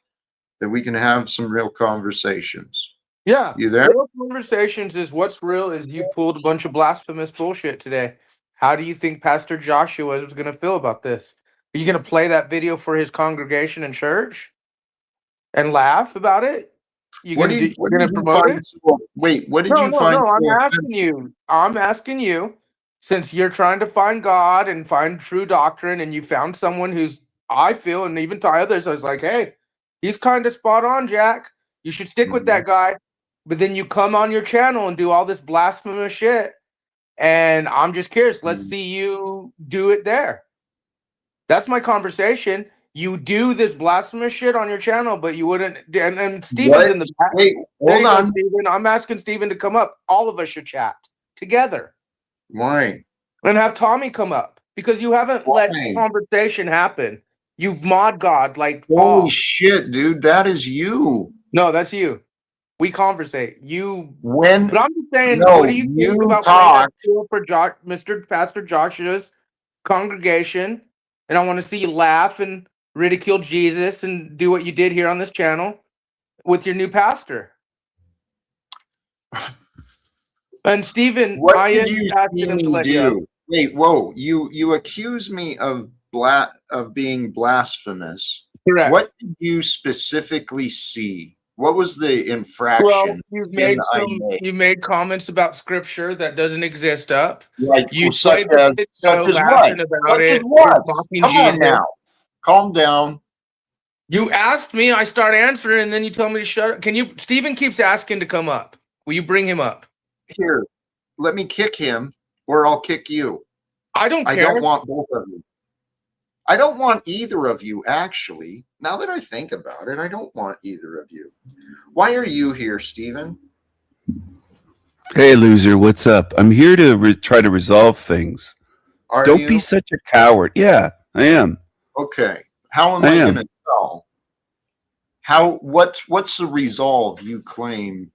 that we can have some real conversations. Yeah. You there? Real conversations is what's real is you pulled a bunch of blasphemous bullshit today. How do you think Pastor Joshua is going to feel about this? Are you going to play that video for his congregation and church and laugh about it? You're going to promote it? Wait, what did No, you find? no. I'm asking you, since you're trying to find God and find true doctrine, and you found someone who's, I feel, and even to others, I was like, hey, he's kind of spot on, Jack. You should stick with that guy. But then you come on your channel and do all this blasphemous shit. And I'm just curious. Let's see you do it there. That's my conversation. You do this blasphemous shit on your channel, but you wouldn't. And Steven's in the back. Wait, hold on. Steven. I'm asking Steven to come up. All of us should chat together. Why? And have Tommy come up because you haven't let conversation happen. You mod God like Paul. Holy shit, dude. That is you. No, that's you. We conversate. But I'm just saying, no, what do you think about for Mr. Pastor Joshua's congregation? And I want to see you laugh and ridicule Jesus and do what you did here on this channel with your new pastor. And Stephen, what did you see me do? Wait, whoa! You accuse me of being blasphemous. Correct. What did you specifically see? What was the infraction? Well, you made comments about scripture that doesn't exist up. Like you such as what? Such as what? Come on now. Calm down. You asked me, I start answering, and then you tell me to shut up. Stephen keeps asking to come up. Will you bring him up? Here, let me kick him, or I'll kick you. I don't care. I don't want both of you. I don't want either of you, actually. Now that I think about it, I don't want either of you. Why are you here, Stephen? Hey, loser, what's up? I'm here to try to resolve things. Don't be such a coward. Yeah, I am. Okay. How am I I am. going to tell? What's the resolve you claim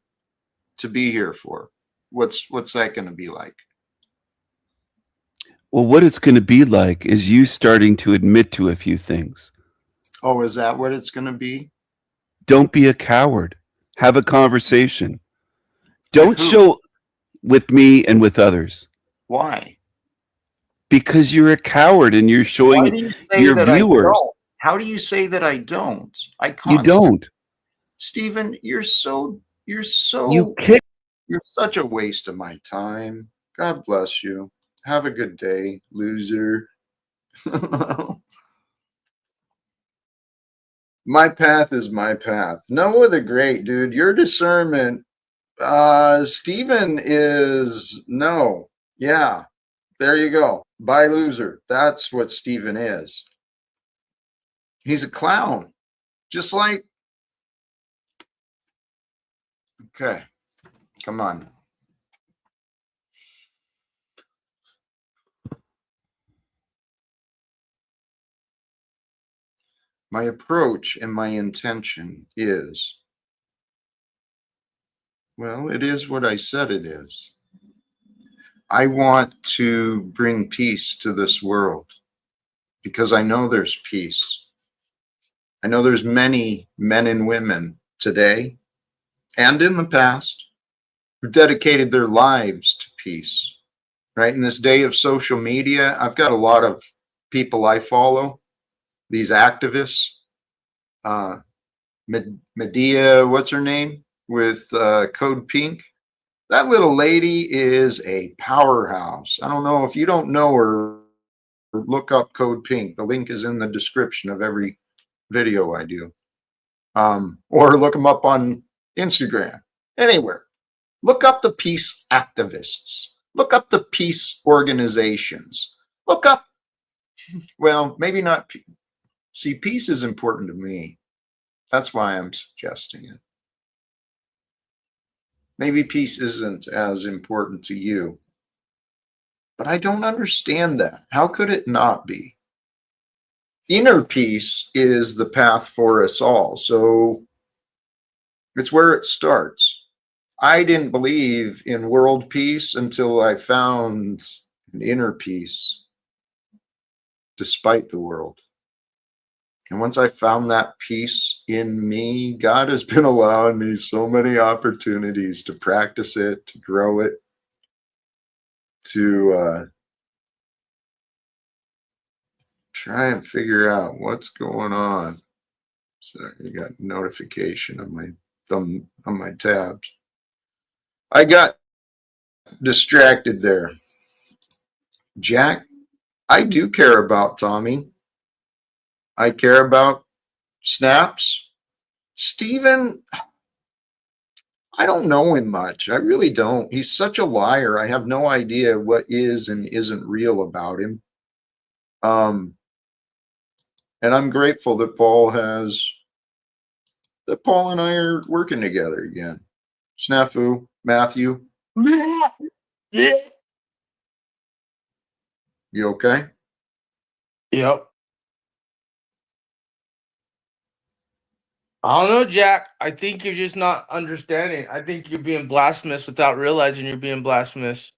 to be here for? What's that going to be like? Well, what it's going to be like is you starting to admit to a few things. Oh, is that what it's going to be? Don't be a coward. Have a conversation. With Don't who? show with me and with others. Why? Because you're a coward and you're Why showing do you say your that viewers. I don't? How do you say that I don't? You don't. Stephen, you're You such a waste of my time. God bless you. Have a good day, loser. My path is my path. Noah the Great, dude. Your discernment, Stephen is no. Yeah. There you go. Bye, loser. That's what Stephen is. He's a clown. Just like, okay, come on. My approach and my intention is, well, it is what I said it is. I want to bring peace to this world because I know there's peace. I know there's many men and women today and in the past who dedicated their lives to peace, right? In this day of social media, I've got a lot of people I follow, these activists, Medea, what's her name, with Code Pink. That little lady is a powerhouse. I don't know if you don't know her, look up Code Pink. The link is in the description of every video I do. Or look them up on Instagram, anywhere. Look up the peace activists. Look up the peace organizations. Look up, well, maybe not. See, peace is important to me. That's why I'm suggesting it. Maybe peace isn't as important to you. But I don't understand that. How could it not be? Inner peace is the path for us all. So it's where it starts. I didn't believe in world peace until I found an inner peace despite the world. And once I found that peace in me, God has been allowing me so many opportunities to practice it, to grow it, to try and figure out what's going on. So you got notification on my thumb on my tabs. I got distracted there. Jack, I do care about Tommy. I care about Snaps. Stephen, I don't know him much. I really don't. He's such a liar. I have no idea what is and isn't real about him. And I'm grateful that Paul and I are working together again. Snafu, Matthew. You okay? Yep. I don't know, Jack. I think you're just not understanding. I think you're being blasphemous without realizing you're being blasphemous.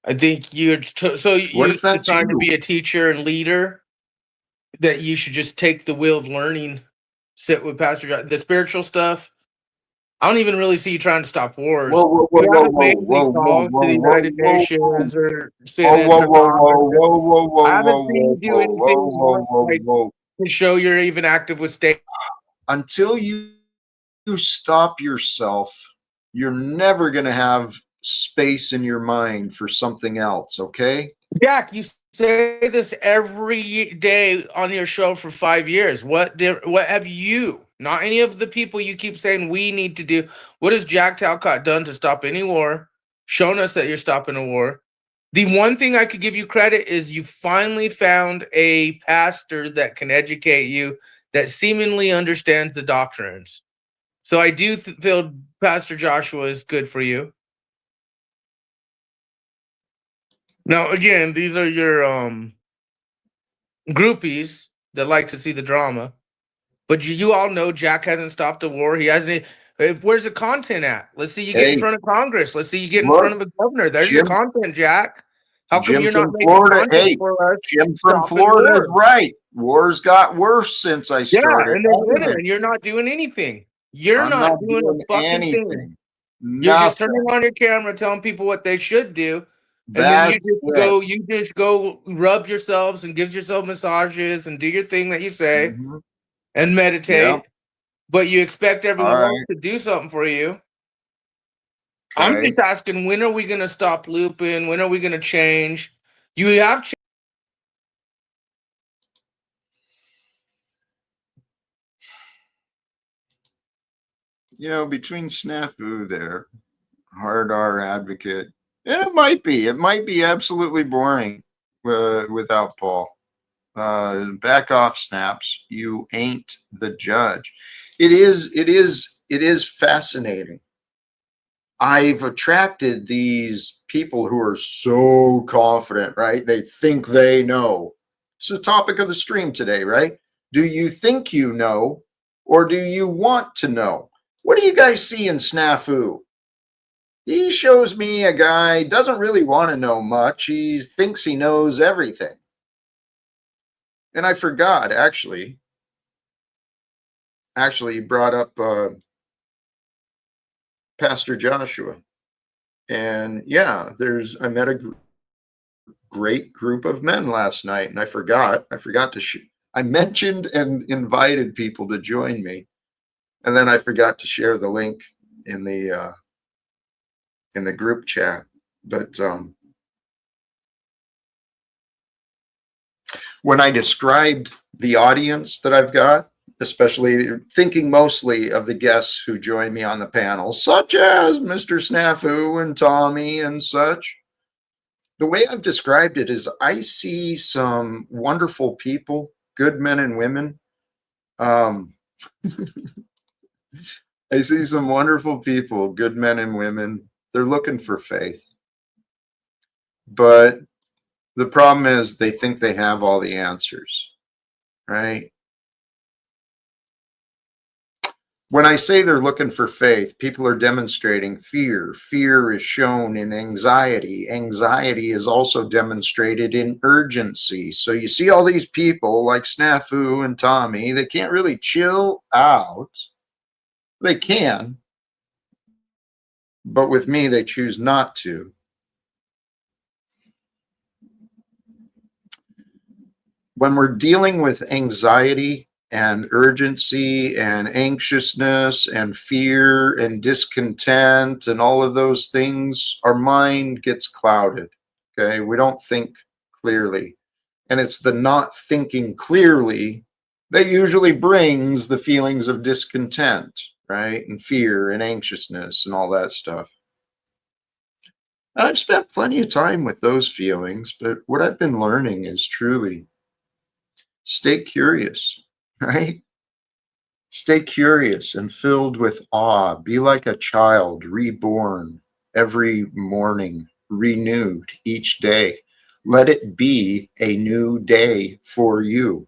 I think you're so What you're if that's trying to you? be a teacher and leader that you should just take the wheel of learning, sit with Pastor John. The spiritual stuff, I don't even really see you trying to stop wars. Whoa, You haven't made any calls to the United Nations or Synods or Congress. I haven't seen you do anything like to show you're even active with state. Until you stop yourself, you're never going to have space in your mind for something else, okay? Jack, you say this every day on your show for 5 years. What have you, not any of the people you keep saying we need to do, what has Jack Talcott done to stop any war? Shown us that you're stopping a war. The one thing I could give you credit is you finally found a pastor that can educate you, that seemingly understands the doctrines. So I do feel Pastor Joshua is good for you. Now, again, these are your groupies that like to see the drama. But you all know Jack hasn't stopped the war. He hasn't. Where's the content at? Let's see you get in front of Congress. Let's see you get in front of a governor. There's the content, Jack. How come Jim you're not from making Florida. content Hey, for us? Jim from Stopping Florida is war. right. Wars got worse since I Yeah, started. and they're winning, and you're not doing anything. You're I'm not not doing a doing fucking thing. anything. You're just Nothing. turning on your camera, telling people what they should do, and then That's it. you just go rub yourselves and give yourself massages and do your thing that you say and meditate. Yep. But you expect everyone All else right. to do something for you. Okay. I'm just asking, when are we going to stop looping? When are we going to change? You have You know, between Snafu there, Hard R Advocate, and it might be absolutely boring without Paul. Back off, Snaps. You ain't the judge. It is fascinating. I've attracted these people who are so confident, right? They think they know. It's the topic of the stream today, right? Do you think you know, or do you want to know? What do you guys see in Snafu? He shows me a guy doesn't really want to know much. He thinks he knows everything. And I forgot, actually, he brought up Pastor Joshua. And yeah, I met a great group of men last night, and I forgot to I mentioned and invited people to join me, and then I forgot to share the link in the group chat. But when I described the audience that I've got, especially thinking mostly of the guests who join me on the panel, such as Mr. Snafu and Tommy and such, the way I've described it is I see some wonderful people, good men and women. I see some wonderful people, good men and women. They're looking for faith. But the problem is they think they have all the answers, right? When I say they're looking for faith, people are demonstrating fear. Fear is shown in anxiety. Anxiety is also demonstrated in urgency. So you see all these people like Snafu and Tommy, they can't really chill out. They can, but with me, they choose not to. When we're dealing with anxiety and urgency and anxiousness and fear and discontent and all of those things, our mind gets clouded. Okay. We don't think clearly. And it's the not thinking clearly that usually brings the feelings of discontent, right? And fear and anxiousness and all that stuff. And I've spent plenty of time with those feelings, but what I've been learning is truly stay curious, right? Stay curious and filled with awe. Be like a child reborn every morning, renewed each day. Let it be a new day for you.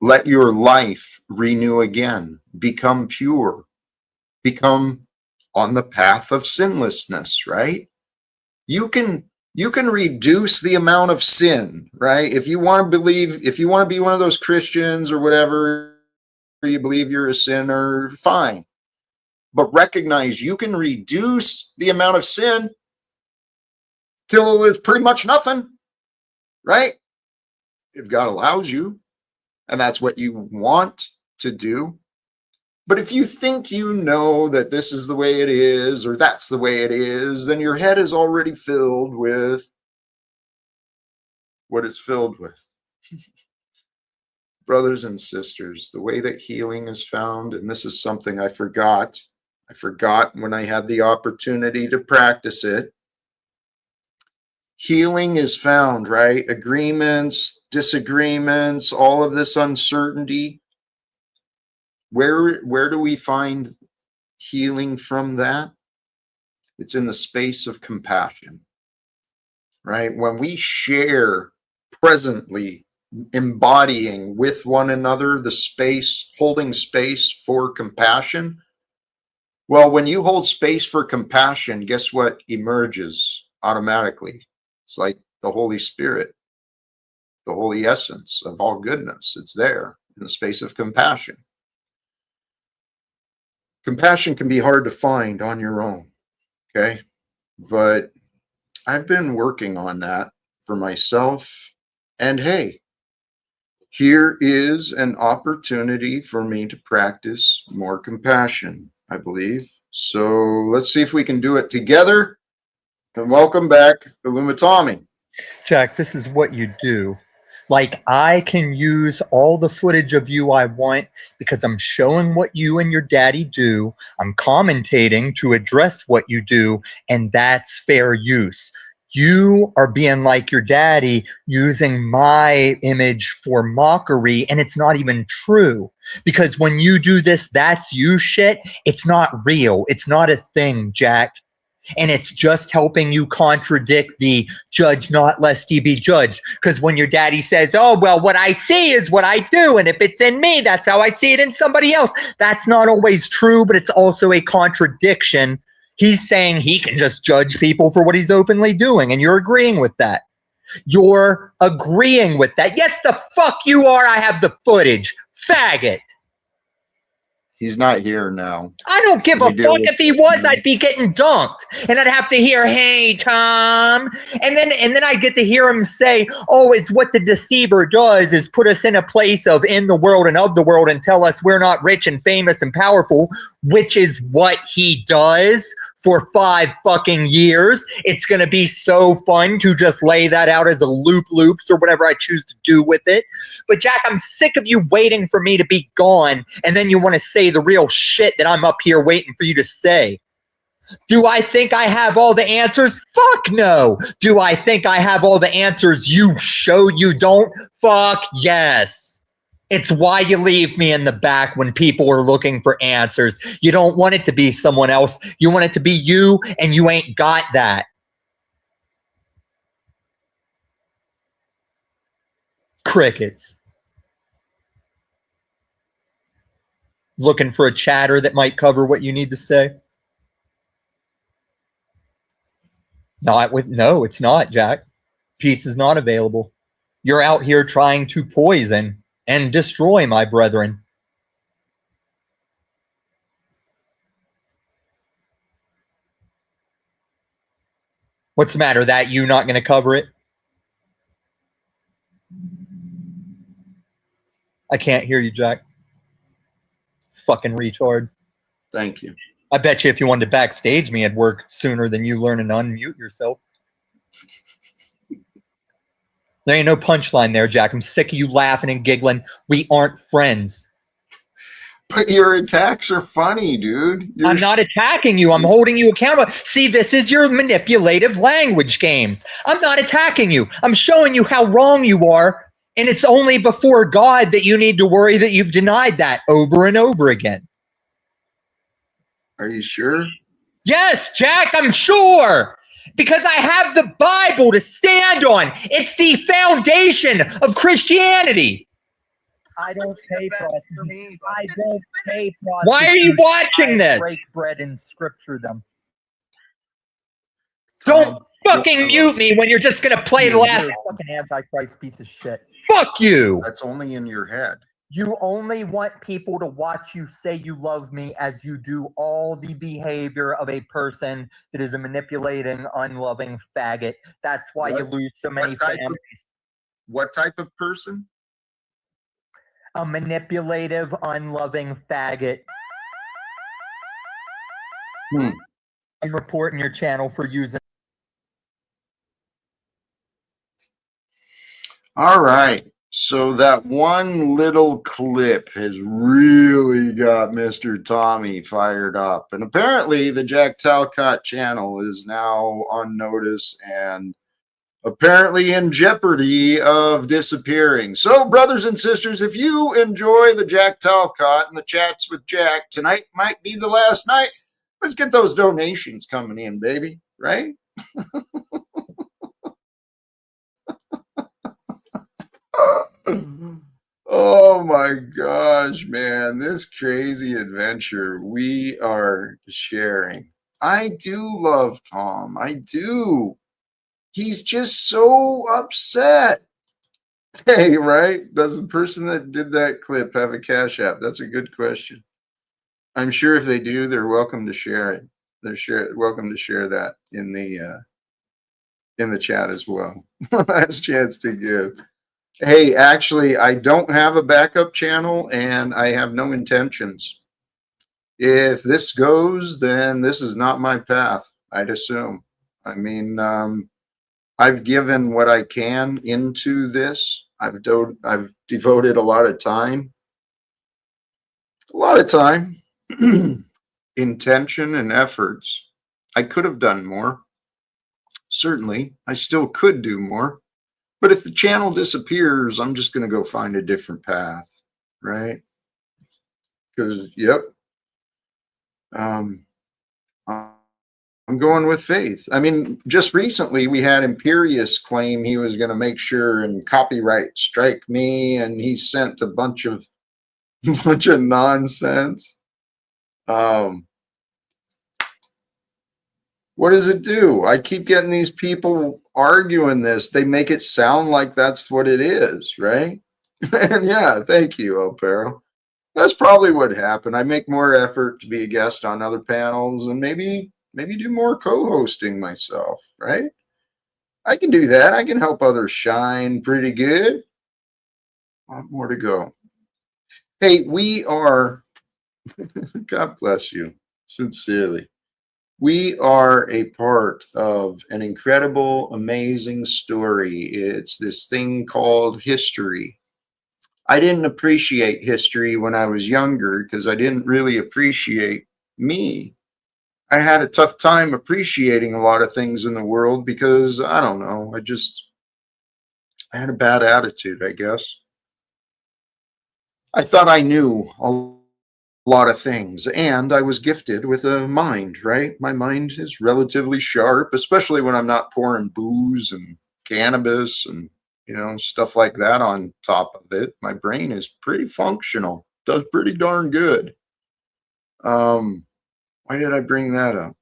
Let your life renew again. Become pure. Become on the path of sinlessness, right? You can reduce the amount of sin, right? If you want to be one of those Christians or whatever, you believe you're a sinner, fine. But recognize you can reduce the amount of sin till it's pretty much nothing, right? If God allows you, and that's what you want to do. But if you think you know that this is the way it is, or that's the way it is, then your head is already filled with what it's filled with. Brothers and sisters, the way that healing is found, and this is something I forgot when I had the opportunity to practice it. Healing is found, right? Agreements, disagreements, all of this uncertainty. Where do we find healing from that? It's in the space of compassion, right? When we share presently, embodying with one another the space, holding space for compassion. Well, when you hold space for compassion, guess what emerges automatically? It's like the Holy Spirit, the holy essence of all goodness. It's there in the space of compassion. Compassion can be hard to find on your own, okay? But I've been working on that for myself. And hey, here is an opportunity for me to practice more compassion, I believe. So let's see if we can do it together. And welcome back, Illumitami. Jack, this is what you do. Like, I can use all the footage of you I want because I'm showing what you and your daddy do. I'm commentating to address what you do, and that's fair use. You are being like your daddy, using my image for mockery, and it's not even true. Because when you do this, that's you shit, it's not real. It's not a thing, Jack. And it's just helping you contradict the judge not lest ye be judged. Because when your daddy says, oh, well, what I see is what I do, and if it's in me, that's how I see it in somebody else. That's not always true, but it's also a contradiction. He's saying he can just judge people for what he's openly doing, and you're agreeing with that. You're agreeing with that. Yes, the fuck you are. I have the footage. Faggot. He's not here now. I don't give a fuck. If he was, I'd be getting dunked, and I'd have to hear, "Hey, Tom," and then I get to hear him say, "Oh, it's what the deceiver does is put us in a place of in the world and of the world, and tell us we're not rich and famous and powerful," which is what he does for 5 fucking years. It's gonna be so fun to just lay that out as a loops or whatever I choose to do with it. But Jack, I'm sick of you waiting for me to be gone, and then you want to say the real shit that I'm up here waiting for you to say. Do I think I have all the answers? Fuck no. Do I think I have all the answers you show you don't? Fuck yes. It's why you leave me in the back when people are looking for answers. You don't want it to be someone else. You want it to be you, and you ain't got that. Crickets. Looking for a chatter that might cover what you need to say? No, it's not, Jack. Peace is not available. You're out here trying to poison and destroy my brethren. What's the matter? That you not going to cover it? I can't hear you, Jack. Fucking retard. Thank you. I bet you if you wanted to backstage me, it'd work sooner than you learning to unmute yourself. There ain't no punchline there, Jack. I'm sick of you laughing and giggling. We aren't friends. But your attacks are funny, dude. I'm not attacking you. I'm holding you accountable. See, this is your manipulative language games. I'm not attacking you. I'm showing you how wrong you are. And it's only before God that you need to worry that you've denied that over and over again. Are you sure? Yes, Jack, I'm sure. Because I have the Bible to stand on. It's the foundation of Christianity. I don't pay prostitutes. I don't pay prostitutes. Why are you watching this? Break bread and scripture them. Don't fucking mute me when you're just gonna play the last fucking Antichrist piece of shit. Fuck you. That's only in your head. You only want people to watch you say you love me as you do all the behavior of a person that is a manipulating, unloving faggot. That's why you lose so many families. What type of person? A manipulative, unloving faggot. I'm reporting your channel for using. All right. So that one little clip has really got Mr. Tommy fired up. And apparently the Jack Talcott channel is now on notice and apparently in jeopardy of disappearing. So, brothers and sisters, if you enjoy the Jack Talcott and the chats with Jack, tonight might be the last night. Let's get those donations coming in, baby, right? Oh my gosh, man. This crazy adventure we are sharing. I do love Tom. I do. He's just so upset. Hey, right? Does the person that did that clip have a Cash App? That's a good question. I'm sure if they do, they're welcome to share it. Welcome to share that in the chat as well. Last chance to give. Hey, actually, I don't have a backup channel and I have no intentions. If this goes, then this is not my path, I'd assume. I mean, I've given what I can into this. I've devoted a lot of time, intention and efforts. I could have done more. Certainly, I still could do more. But if the channel disappears, I'm just going to go find a different path, right? Because, yep, I'm going with faith. I mean, just recently we had Imperius claim he was going to make sure and copyright strike me, and he sent a bunch of nonsense. What does it do? I keep getting these people arguing this. They make it sound like that's what it is, right? And yeah, thank you, Opero. That's probably what happened. I make more effort to be a guest on other panels and maybe do more co-hosting myself, right? I can do that. I can help others shine pretty good. A lot more to go. Hey, we are, God bless you, sincerely. We are a part of an incredible, amazing story. It's this thing called history. I didn't appreciate history when I was younger because I didn't really appreciate me. I had a tough time appreciating a lot of things in the world because, I don't know, I had a bad attitude, I guess. I thought I knew a lot of things, and I was gifted with a mind, right? My mind is relatively sharp, especially when I'm not pouring booze and cannabis and, stuff like that on top of it. My brain is pretty functional, does pretty darn good. Why did I bring that up?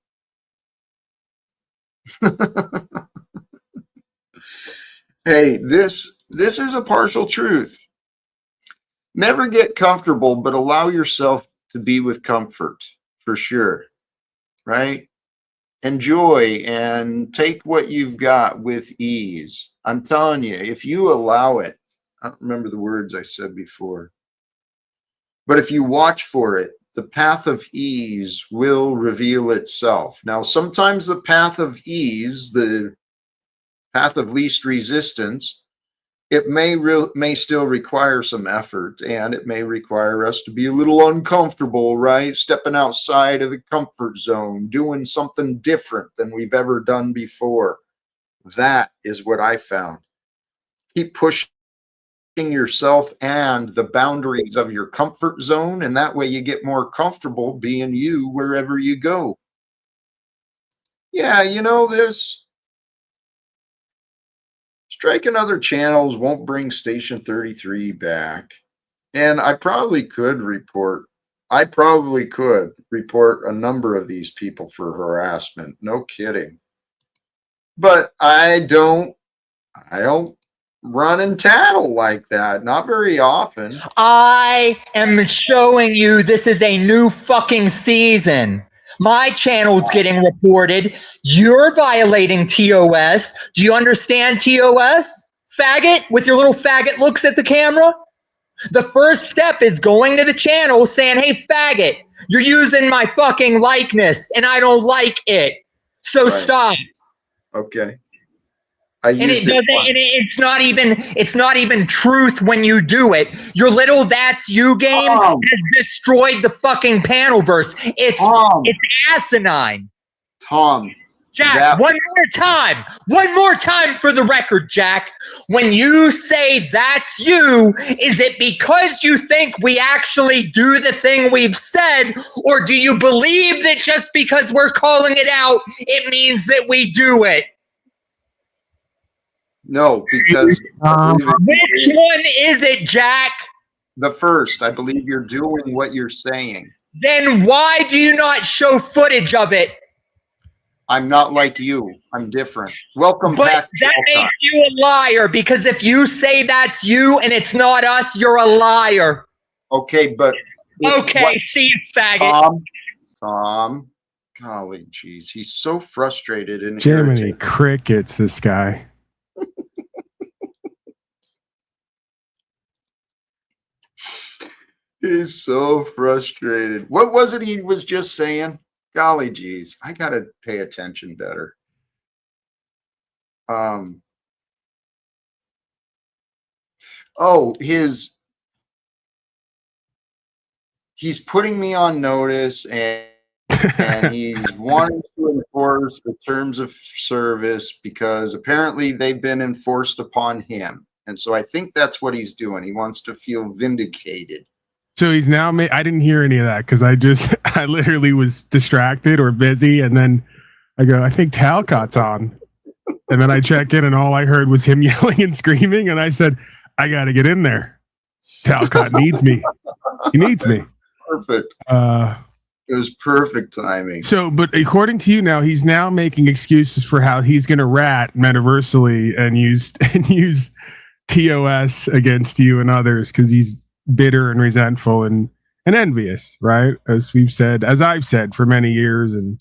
Hey, this is a partial truth. Never get comfortable, but allow yourself to be with comfort, for sure, right? Enjoy and take what you've got with ease. I'm telling you, if you allow it, I don't remember the words I said before, but if you watch for it, the path of ease will reveal itself. Now, sometimes the path of ease, the path of least resistance, it may still require some effort, and it may require us to be a little uncomfortable, right? Stepping outside of the comfort zone, doing something different than we've ever done before. That is what I found. Keep pushing yourself and the boundaries of your comfort zone, and that way you get more comfortable being you wherever you go. Yeah, you know this. Striking other channels won't bring Station 33 back. And I probably could report a number of these people for harassment. No kidding. But I don't run and tattle like that. Not very often. I am showing you this is a new fucking season. My channel's getting reported. You're violating TOS. Do you understand TOS? Faggot, with your little faggot looks at the camera? The first step is going to the channel saying, hey, faggot, you're using my fucking likeness and I don't like it. So stop. Okay. It's not even truth when you do it. Your little that's you game has destroyed the fucking panelverse. It's asinine. Tom. Jack, one more time for the record, Jack. When you say that's you, is it because you think we actually do the thing we've said, or do you believe that just because we're calling it out, it means that we do it? No, because Which one is it, Jack? the first. I believe you're doing what you're saying. Then why do you not show footage of it? I'm not like you. I'm different. Welcome But back, that Talcott. makes you a liar, because if you say that's you and it's not us, you're a liar. Okay, but Okay, see you, faggot. Tom, golly, geez, he's so frustrated and Jiminy irritated. crickets, this guy. He's so frustrated. What was it he was just saying? Golly geez, I gotta pay attention better. Oh, he's putting me on notice and he's wanting to enforce the terms of service because apparently they've been enforced upon him. And so I think that's what he's doing. He wants to feel vindicated. So he's now I didn't hear any of that because I literally was distracted or busy, and then I go, I think Talcott's on, and then I check in, and all I heard was him yelling and screaming, and I said, I got to get in there. Talcott needs me. He needs me. Perfect. It was perfect timing. So, but according to you now, he's now making excuses for how he's going to rat metaversally and use TOS against you and others because he's bitter and resentful and envious, right? As I've said for many years, and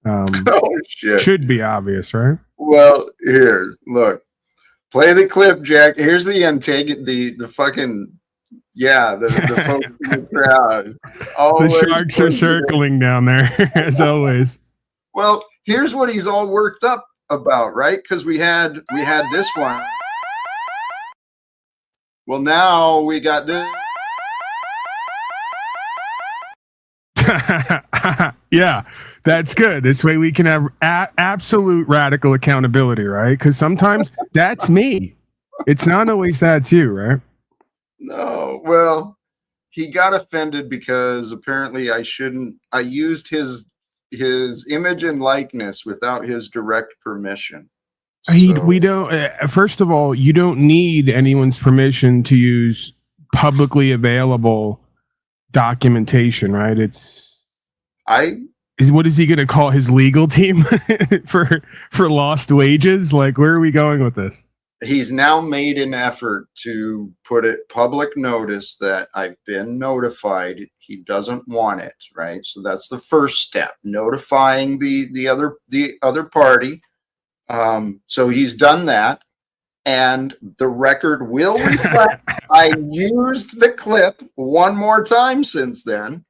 oh shit, should be obvious, right? Well, here, look, play the clip, Jack. Here's the intake, the fucking the folks in the crowd. The sharks are circling down there as always. Well, here's what he's all worked up about, right? Because we had this one. Well, now we got this. Yeah, that's good. This way we can have absolute radical accountability, right? Because sometimes that's me. It's not always that's you, right? No, well, he got offended because apparently I used his image and likeness without his direct permission. We don't. First of all, you don't need anyone's permission to use publicly available documentation, right? What is he going to call his legal team for lost wages? Like, where are we going with this? He's now made an effort to put it public notice that I've been notified. He doesn't want it, right? So that's the first step, notifying the other party. So he's done that, and the record will reflect. I used the clip one more time since then,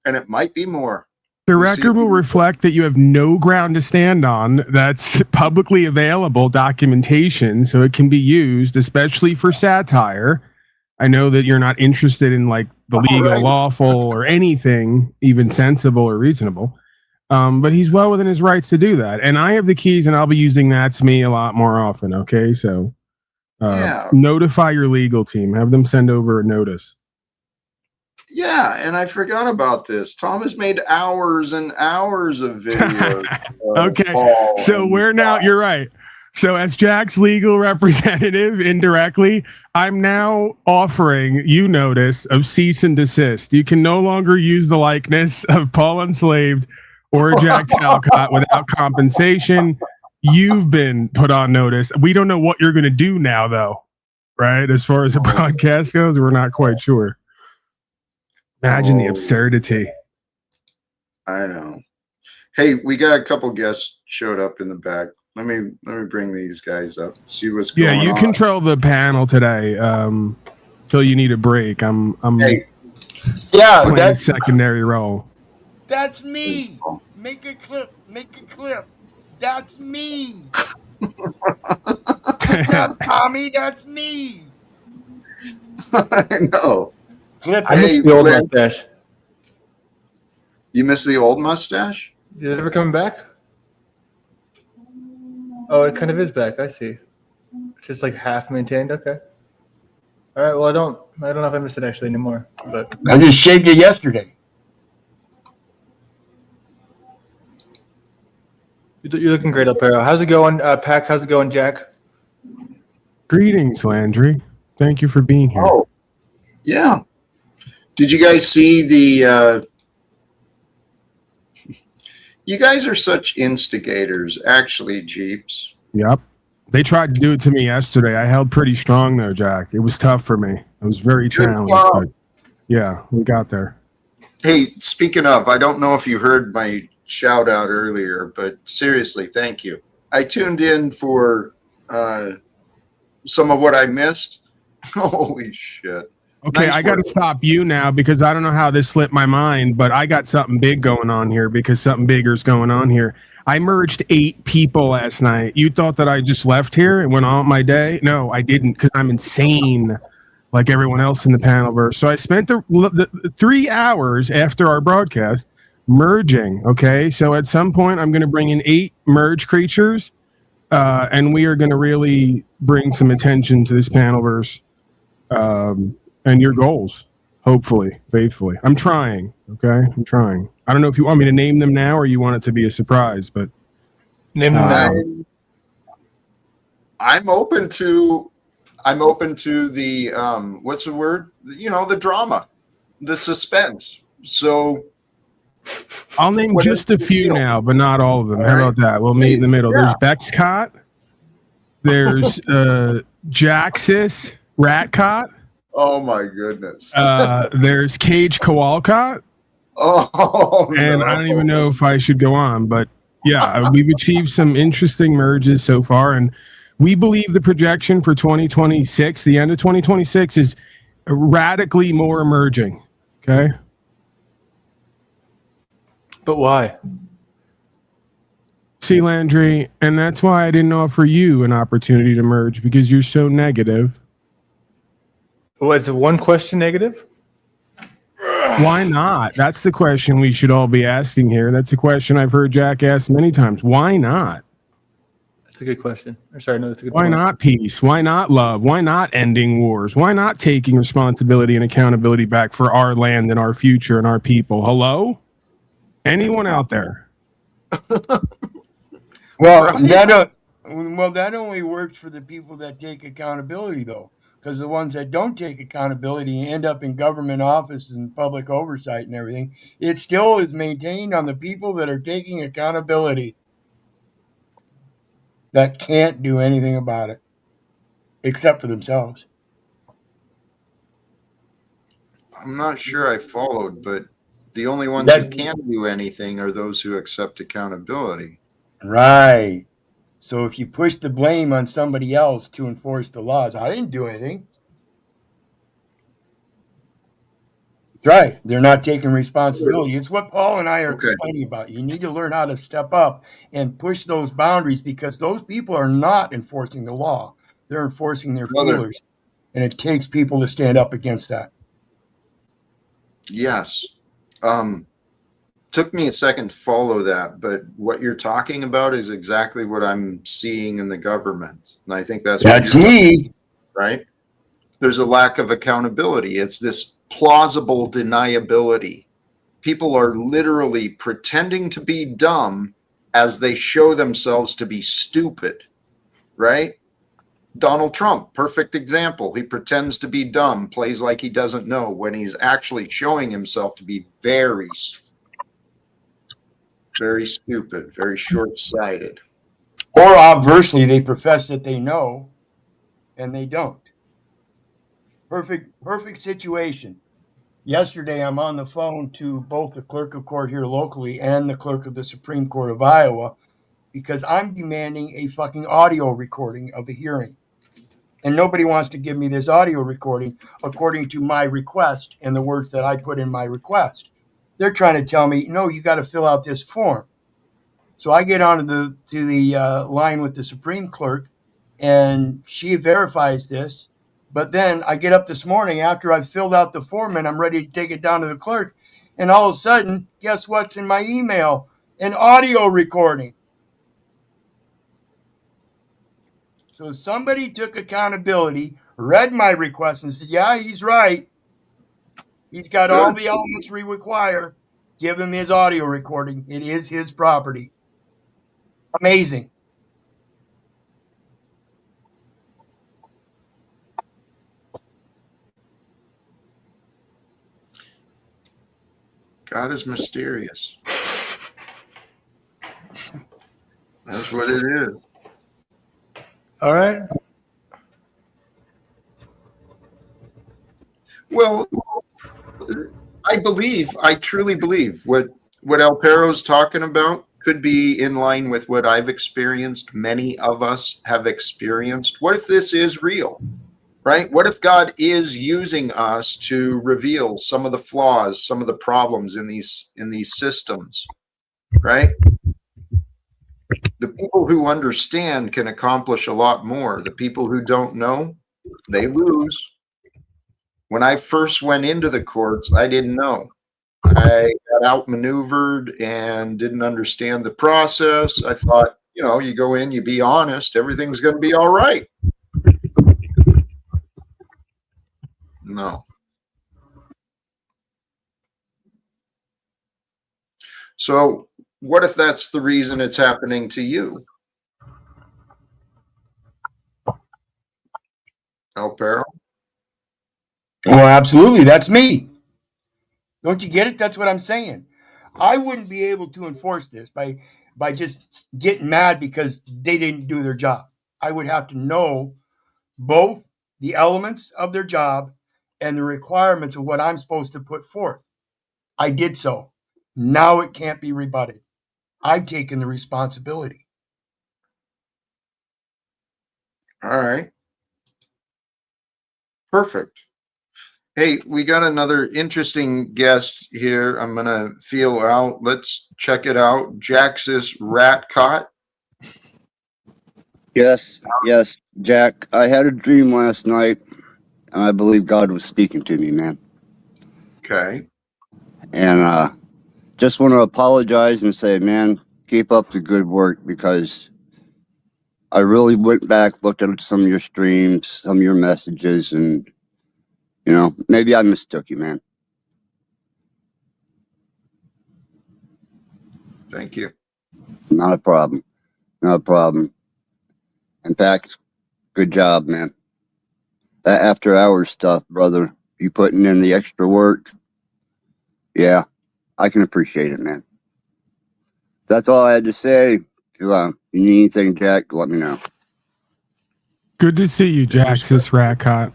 and it might be more. The record will reflect that you have no ground to stand on. That's publicly available documentation, so it can be used, especially for satire. I know that you're not interested in like the legal, lawful, or anything even sensible or reasonable. But he's well within his rights to do that. And I have the keys, and I'll be using That's Me a lot more often, okay? So notify your legal team. Have them send over a notice. Yeah, and I forgot about this. Tom has made hours and hours of videos. Okay, so we're now, you're right. So as Jack's legal representative indirectly, I'm now offering you notice of cease and desist. You can no longer use the likeness of Paul Enslaved or Jack Talcott without compensation. You've been put on notice. We don't know what you're going to do now, though, right? As far as the podcast goes, we're not quite sure. Imagine the absurdity. I know. Hey, we got a couple guests showed up in the back. Let me bring these guys up. See what's going on. Yeah, you control the panel today. Till you need a break. I'm playing that's secondary role. That's me. Make a clip. That's me. That's Tommy. That's me. I know. I miss the old mustache. You miss the old mustache? Is it ever coming back? Oh, it kind of is back. I see. It's just like half maintained. Okay. All right. Well, I don't know if I miss it actually anymore. But I just shaved it yesterday. You're looking great, El Perro. How's it going, Pac? How's it going, Jack? Greetings, Landry. Thank you for being here. Oh, yeah. Did you guys see the? You guys are such instigators, actually, Jeeps. Yep. They tried to do it to me yesterday. I held pretty strong though, Jack. It was tough for me. I was very challenged, but yeah, we got there. Hey, speaking of, I don't know if you heard my shout out earlier, but seriously, thank you. I tuned in for some of what I missed. Holy shit. Okay, nice I got to stop you now because I don't know how this slipped my mind, but I got something big going on here because something bigger is going on here. I merged 8 people last night. You thought that I just left here and went on my day? No, I didn't because I'm insane like everyone else in the panelverse. So I spent the 3 hours after our broadcast merging, okay? So at some point, I'm going to bring in 8 merge creatures, and we are going to really bring some attention to this panelverse. And your goals, hopefully, faithfully. I'm trying, okay? I'm trying. I don't know if you want me to name them now or you want it to be a surprise, but name them now. I'm open to the what's the word? You know, the drama, the suspense. So I'll name just a few now, but not all of them. How about that? We'll meet in the middle. There's Bexcott. There's Jaxis, Ratcott. Oh my goodness. There's Cage Kowalcott. Oh, and I don't even know if I should go on, but yeah, we've achieved some interesting merges so far, and we believe the projection for 2026, the end of 2026, is radically more emerging. Okay. But why? See, Landry, and that's why I didn't offer you an opportunity to merge because you're so negative. Well, it's a one question negative? Why not? That's the question we should all be asking here. That's a question I've heard Jack ask many times. Why not? That's a good question. Or sorry, no, that's a good Why point. not peace? Why not love? Why not ending wars? Why not taking responsibility and accountability back for our land and our future and our people? Hello? Anyone out there? Well, that only works for the people that take accountability, though. Because the ones that don't take accountability end up in government office and public oversight and everything. It still is maintained on the people that are taking accountability that can't do anything about it except for themselves. I'm not sure I followed, but the only ones who can't do anything are those who accept accountability. Right. So if you push the blame on somebody else to enforce the laws, I didn't do anything. That's right. They're not taking responsibility. It's what Paul and I are complaining about. You need to learn how to step up and push those boundaries because those people are not enforcing the law. They're enforcing their feelers. And it takes people to stand up against that. Yes. Took me a second to follow that, but what you're talking about is exactly what I'm seeing in the government. And I think that's me. Right? There's a lack of accountability. It's this plausible deniability. People are literally pretending to be dumb as they show themselves to be stupid, right? Donald Trump, perfect example. He pretends to be dumb, plays like he doesn't know when he's actually showing himself to be very stupid, very short-sighted. Or obversely, they profess that they know and they don't. Perfect situation. Yesterday, I'm on the phone to both the clerk of court here locally and the clerk of the Supreme Court of Iowa because I'm demanding a fucking audio recording of the hearing. And nobody wants to give me this audio recording according to my request and the words that I put in my request. They're trying to tell me, no, you got to fill out this form. So I get onto the line with the Supreme Clerk, and she verifies this. But then I get up this morning after I've filled out the form and I'm ready to take it down to the clerk. And all of a sudden, guess what's in my email? An audio recording. So somebody took accountability, read my request, and said, yeah, he's right. He's got all the elements we require. Give him his audio recording. It is his property. Amazing. God is mysterious. That's what it is. All right. Well, I truly believe what El Pero's talking about could be in line with what I've experienced. Many of us have experienced. What if this is real? Right? What if God is using us to reveal some of the flaws, some of the problems in these systems? Right? The people who understand can accomplish a lot more. The people who don't know, they lose. When I first went into the courts, I didn't know. I got outmaneuvered and didn't understand the process. I thought, you go in, you be honest, everything's going to be all right. No. So, what if that's the reason it's happening to you? El Pero? Well, absolutely. That's me. Don't you get it? That's what I'm saying. I wouldn't be able to enforce this by just getting mad because they didn't do their job. I would have to know both the elements of their job and the requirements of what I'm supposed to put forth. I did so. Now it can't be rebutted. I've taken the responsibility. All right. Perfect. Hey, we got another interesting guest here. I'm going to feel out. Let's check it out. Jax's Rat Cot. Yes, Jack. I had a dream last night, and I believe God was speaking to me, man. Okay. And just want to apologize and say, man, keep up the good work, because I really went back, looked at some of your streams, some of your messages, and, maybe I mistook you, man. Thank you. Not a problem. Not a problem. In fact, good job, man. That after hours stuff, brother, you putting in the extra work, yeah, I can appreciate it, man. That's all I had to say. If you need anything, Jack, let me know. Good to see you, Jax's Rat Cot.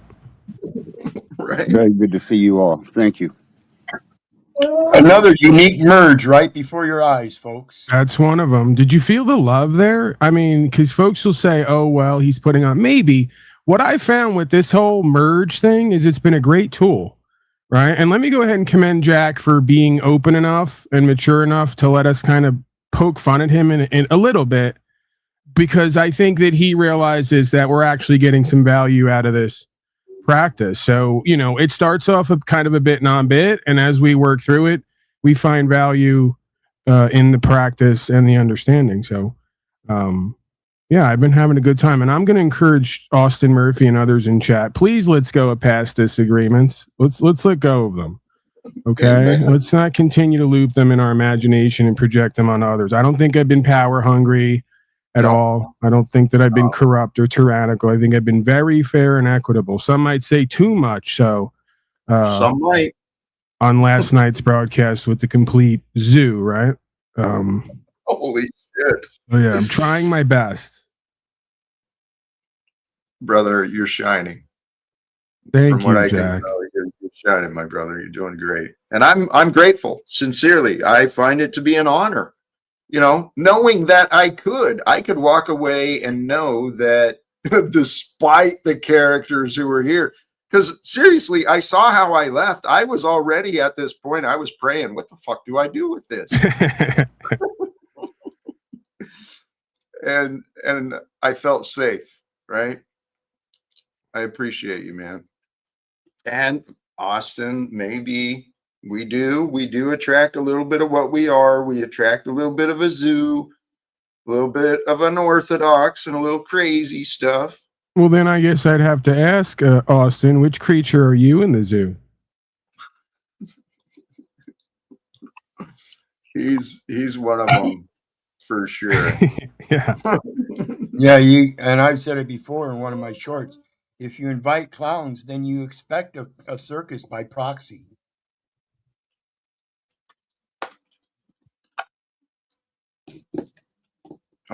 Right. Very good to see you all. Thank you. Another unique merge right before your eyes, folks. That's one of them. Did you feel the love there? I mean, because folks will say, oh, well, he's putting on. Maybe. What I found with this whole merge thing is it's been a great tool, right? And let me go ahead and commend Jack for being open enough and mature enough to let us kind of poke fun at him in a little bit, because I think that he realizes that we're actually getting some value out of this practice. So, it starts off a kind of a bit non-bit, and as we work through it, we find value in the practice and the understanding. So, yeah, I've been having a good time, and I'm going to encourage Austin Murphy and others in chat. Please, let's go past disagreements. Let's let go of them. Okay, Amen. Let's not continue to loop them in our imagination and project them on others. I don't think I've been power hungry at all. I don't think that I've been corrupt or tyrannical. I think I've been very fair and equitable. Some might say too much. So, some might. On last night's broadcast with the complete zoo, right? Holy shit! Yeah, I'm trying my best, brother. You're shining. Thank From what you, I Jack. can tell, you're shining, my brother. You're doing great, and I'm grateful. Sincerely, I find it to be an honor. Knowing that I could walk away and know that despite the characters who were here, because seriously, I saw how I left. I was already at this point. I was praying, what the fuck do I do with this? and I felt safe, right? I appreciate you, man. And Austin, maybe we do attract a little bit of what we are. We attract a little bit of a zoo, a little bit of unorthodox, and a little crazy stuff. Well, then I guess I'd have to ask Austin, which creature are you in the zoo? He's one of them for sure. Yeah. Yeah, and I've said it before in one of my shorts. If you invite clowns, then you expect a circus by proxy.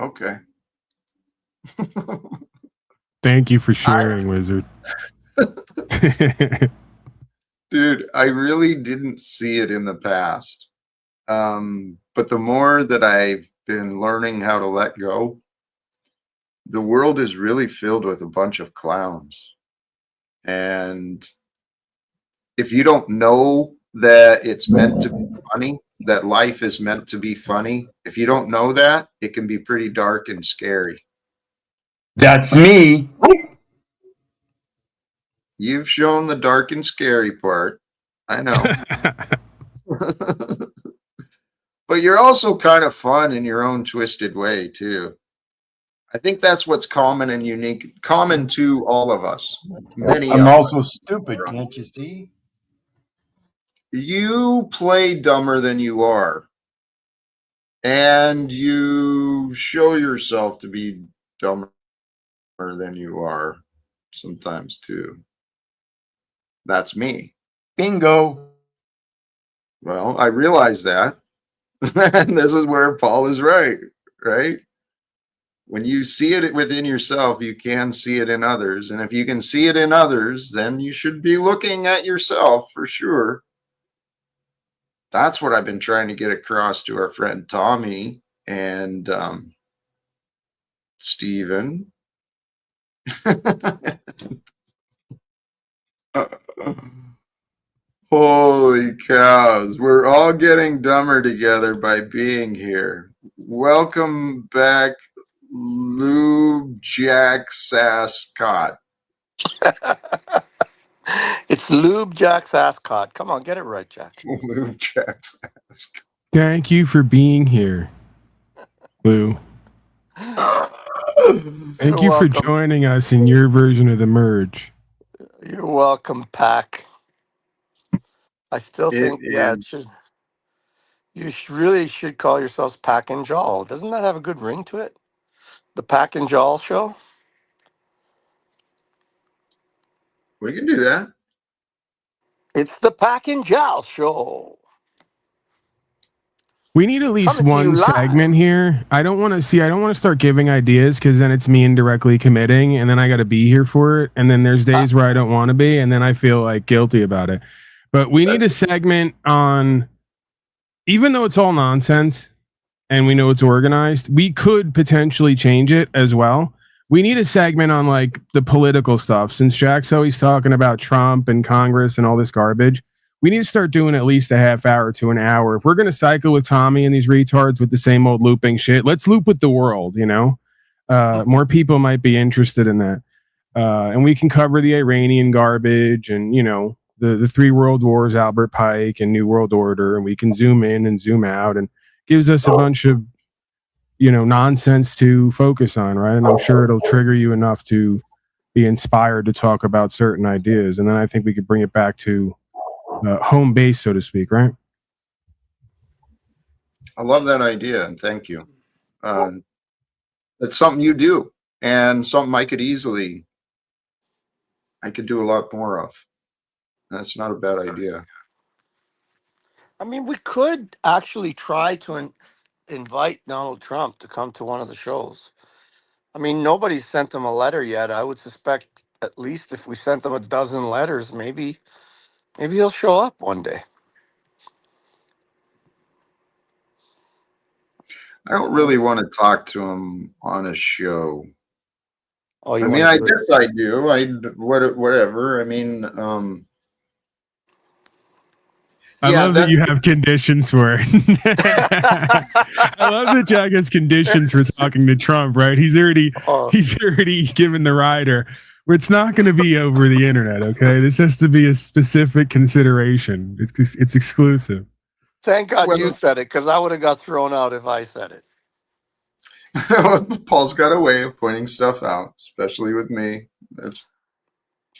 Okay. Thank you for sharing, Wizard. Dude, I really didn't see it in the past. But the more that I've been learning how to let go, the world is really filled with a bunch of clowns. And if you don't know that it's meant to be funny, that life is meant to be funny, if you don't know that, it can be pretty dark and scary. That's me. You've shown the dark and scary part. I know. But you're also kind of fun in your own twisted way, too. I think that's what's common and unique, common to all of us. I'm also stupid, can't you see? You play dumber than you are. And you show yourself to be dumber than you are sometimes, too. That's me. Bingo. Well, I realize that. And this is where Paul is right? When you see it within yourself, you can see it in others. And if you can see it in others, then you should be looking at yourself for sure. That's what I've been trying to get across to our friend Tommy and Stephen. Holy cows. We're all getting dumber together by being here. Welcome back, Lube Jack Talcott. It's Lube Jack Talcott. Come on, get it right, Jack. Lube Jack Talcott. Thank you for being here, Lou. Thank you for joining us in your version of the merge. You're welcome, Pack. I still think, it should. You really should call yourselves Pack and Jawl. Doesn't that have a good ring to it? The Pack and Jawl show? We can do that. It's the Pack and Jawl show. We need at least one segment here. I don't want to start giving ideas because then it's me indirectly committing and then I got to be here for it. And then there's days where I don't want to be and then I feel like guilty about it. But we need a segment on, even though it's all nonsense and we know it's organized, we could potentially change it as well. We need a segment on like the political stuff. Since Jack's always talking about Trump and Congress and all this garbage, we need to start doing at least a half hour to an hour. If we're going to cycle with Tommy and these retards with the same old looping shit, let's loop with the world, you know? More people might be interested in that. And we can cover the Iranian garbage and, you know, the three world wars, Albert Pike and New World Order. And we can zoom in and zoom out and gives us a bunch of, you know, nonsense to focus on, right? And I'm sure it'll trigger you enough to be inspired to talk about certain ideas. And then I think we could bring it back to home base, so to speak, right? I love that idea, and thank you. It's something you do, and something I could do a lot more of. That's not a bad idea. I mean, we could actually try to invite Donald Trump to come to one of the shows. I mean, nobody's sent him a letter yet. I would suspect at least if we sent him a dozen letters, maybe he'll show up one day. I don't really want to talk to him on a show. Oh, I mean, I guess I do. Whatever. I mean, I love that you have conditions for it. I love that Jack has conditions for talking to Trump, right? He's already given the rider. It's not going to be over the internet, okay? This has to be a specific consideration. It's exclusive. Thank God you said it, because I would have got thrown out if I said it. Paul's got a way of pointing stuff out, especially with me. That's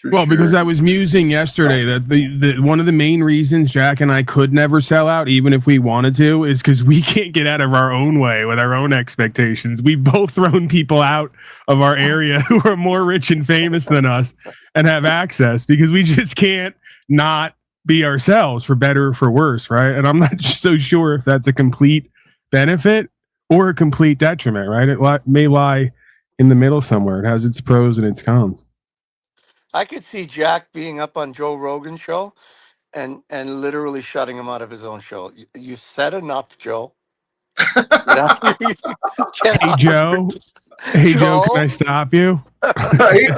well, sure. Because I was musing yesterday that the one of the main reasons Jack and I could never sell out, even if we wanted to, is because we can't get out of our own way with our own expectations. We've both thrown people out of our area who are more rich and famous than us and have access because we just can't not be ourselves, for better or for worse, right? And I'm not so sure if that's a complete benefit or a complete detriment, right? It may lie in the middle somewhere. It has its pros and its cons. I could see Jack being up on Joe Rogan's show and literally shutting him out of his own show. You said enough, Joe. Get out, get Hey out Joe. Hey Joe, can I Joe. stop you? Right?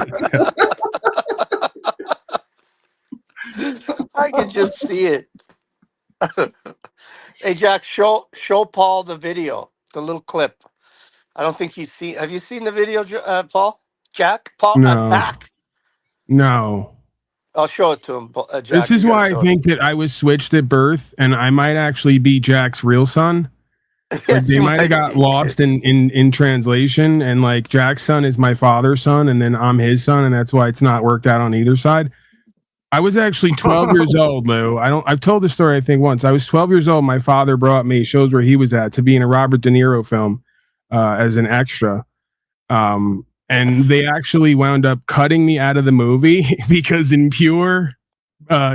I can just see it. Hey Jack, show Paul the video, the little clip. I don't think he's seen. Have you seen the video, Paul? Jack, Paul, I'm No. back. No. I'll show it to him, This Jack. You is got to why I show think that I was switched at birth, and I might actually be Jack's real son. it. Like they You might have got be. lost in translation, and like Jack's son is my father's son, and then I'm his son, and that's why it's not worked out on either side. I was actually 12 years old, Lou. I've told the story I think once. I was 12 years old. My father brought me, shows where he was at, to be in a Robert De Niro film as an extra. And they actually wound up cutting me out of the movie because in pure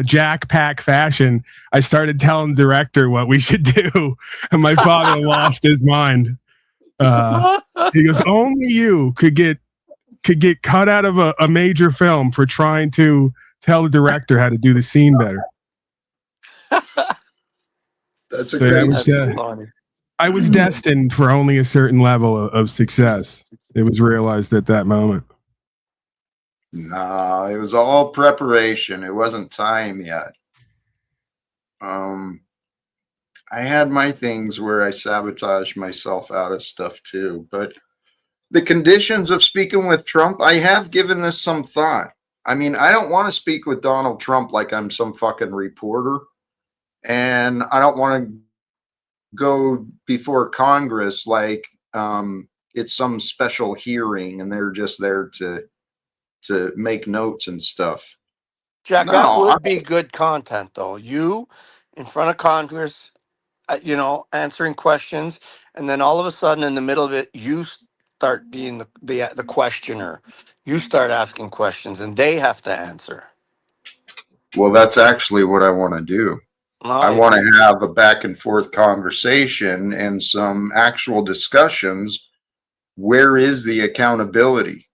Jack Pack fashion, I started telling the director what we should do, and my father lost his mind. He goes, "Only you could get cut out of a major film for trying to tell the director how to do the scene better." That's a great. I was destined for only a certain level of success. It was realized at that moment. No, it was all preparation. It wasn't time yet. I had my things where I sabotaged myself out of stuff too, but the conditions of speaking with Trump, I have given this some thought. I mean, I don't want to speak with Donald Trump like I'm some fucking reporter, and I don't want to go before Congress like it's some special hearing and they're just there to make notes and stuff. Jack, that would be good content, though. You in front of Congress, answering questions, and then all of a sudden, in the middle of it, you start being the questioner. You start asking questions, and they have to answer. Well, that's actually what I want to do. Nice. I want to have a back and forth conversation and some actual discussions. Where is the accountability?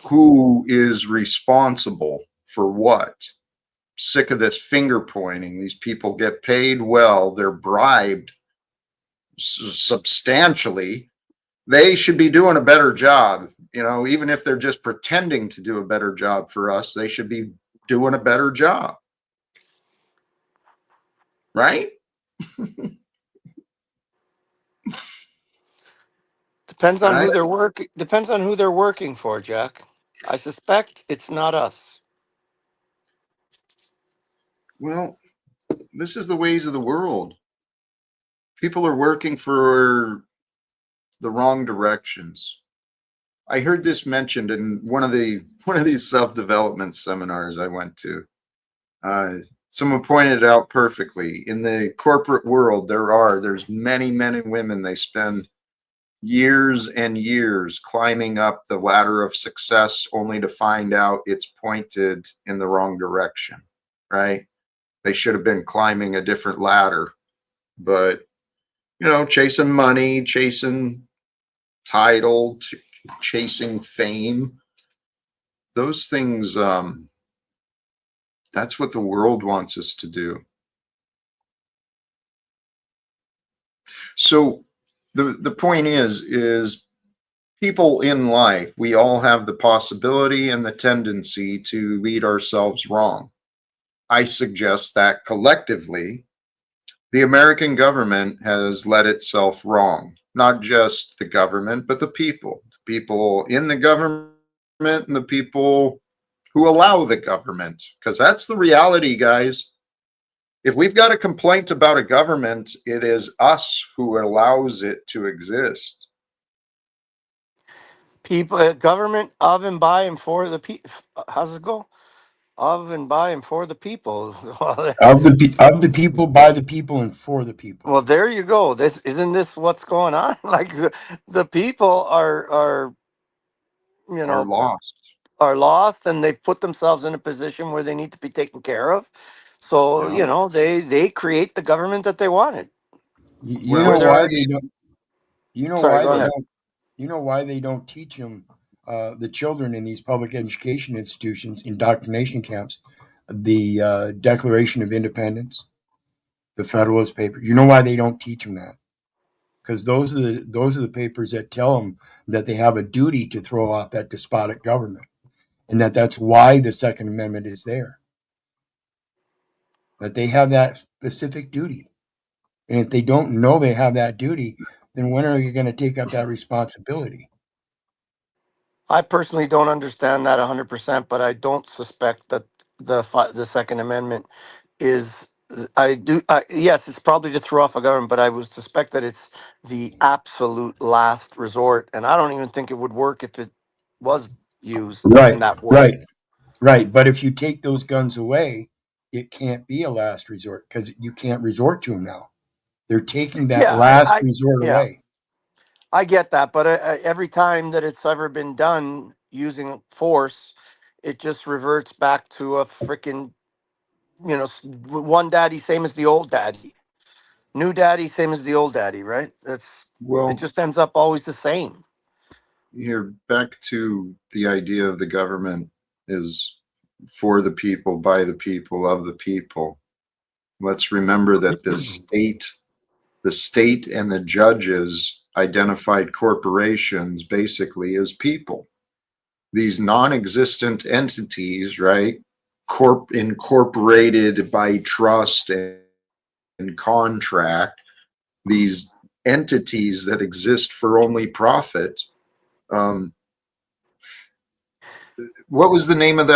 Who is responsible for what? Sick of this finger pointing. These people get paid well. They're bribed substantially. They should be doing a better job. Even if they're just pretending to do a better job for us, they should be doing a better job. Right? Depends on who they're working. Depends on who they're working for, Jack. I suspect it's not us. Well, this is the ways of the world. People are working for the wrong directions. I heard this mentioned in one of these self-development seminars I went to. Someone pointed it out perfectly. In the corporate world, there's many men and women. They spend years and years climbing up the ladder of success only to find out it's pointed in the wrong direction, right? They should have been climbing a different ladder, but chasing money, chasing title, chasing fame, those things, that's what the world wants us to do. So the point is people in life, we all have the possibility and the tendency to lead ourselves wrong. I suggest that collectively, the American government has led itself wrong. Not just the government, but the people in the government and the people who allow the government. Because that's the reality, guys. If we've got a complaint about a government, it is us who allows it to exist. People, government of and by and for the people. How's it go? Of and by and for the people. Of the people, by the people, and for the people. Well, there you go. Isn't this what's going on? Like the people are lost, and they've put themselves in a position where they need to be taken care of. So they create the government that they wanted. You know why they don't? You know Sorry, why go they ahead. don't. You know why they don't teach them, the children in these public education institutions, indoctrination camps, the Declaration of Independence, the Federalist Papers. You know why they don't teach them that? Because those are the papers that tell them that they have a duty to throw off that despotic government, and that's why the Second Amendment is there. That they have that specific duty, and if they don't know they have that duty, then when are you going to take up that responsibility? I personally don't understand that 100%, but I don't suspect that the Second Amendment is. I do. Yes, it's probably to throw off a government, but I would suspect that it's the absolute last resort, and I don't even think it would work if it was used in Right, that way. right, right. But if you take those guns away, it can't be a last resort because you can't resort to them now. They're taking that Yeah, last resort yeah, away. I get that, but every time that it's ever been done using force, it just reverts back to a freaking one daddy same as the old daddy, new daddy same as the old daddy, right? It Well, just ends up always the same. here back to the idea of the government is for the people, by the people, of the people. Let's remember that the state and the judges identified corporations basically as people. These non-existent entities, right? Incorporated by trust and contract, these entities that exist for only profit. What was the name of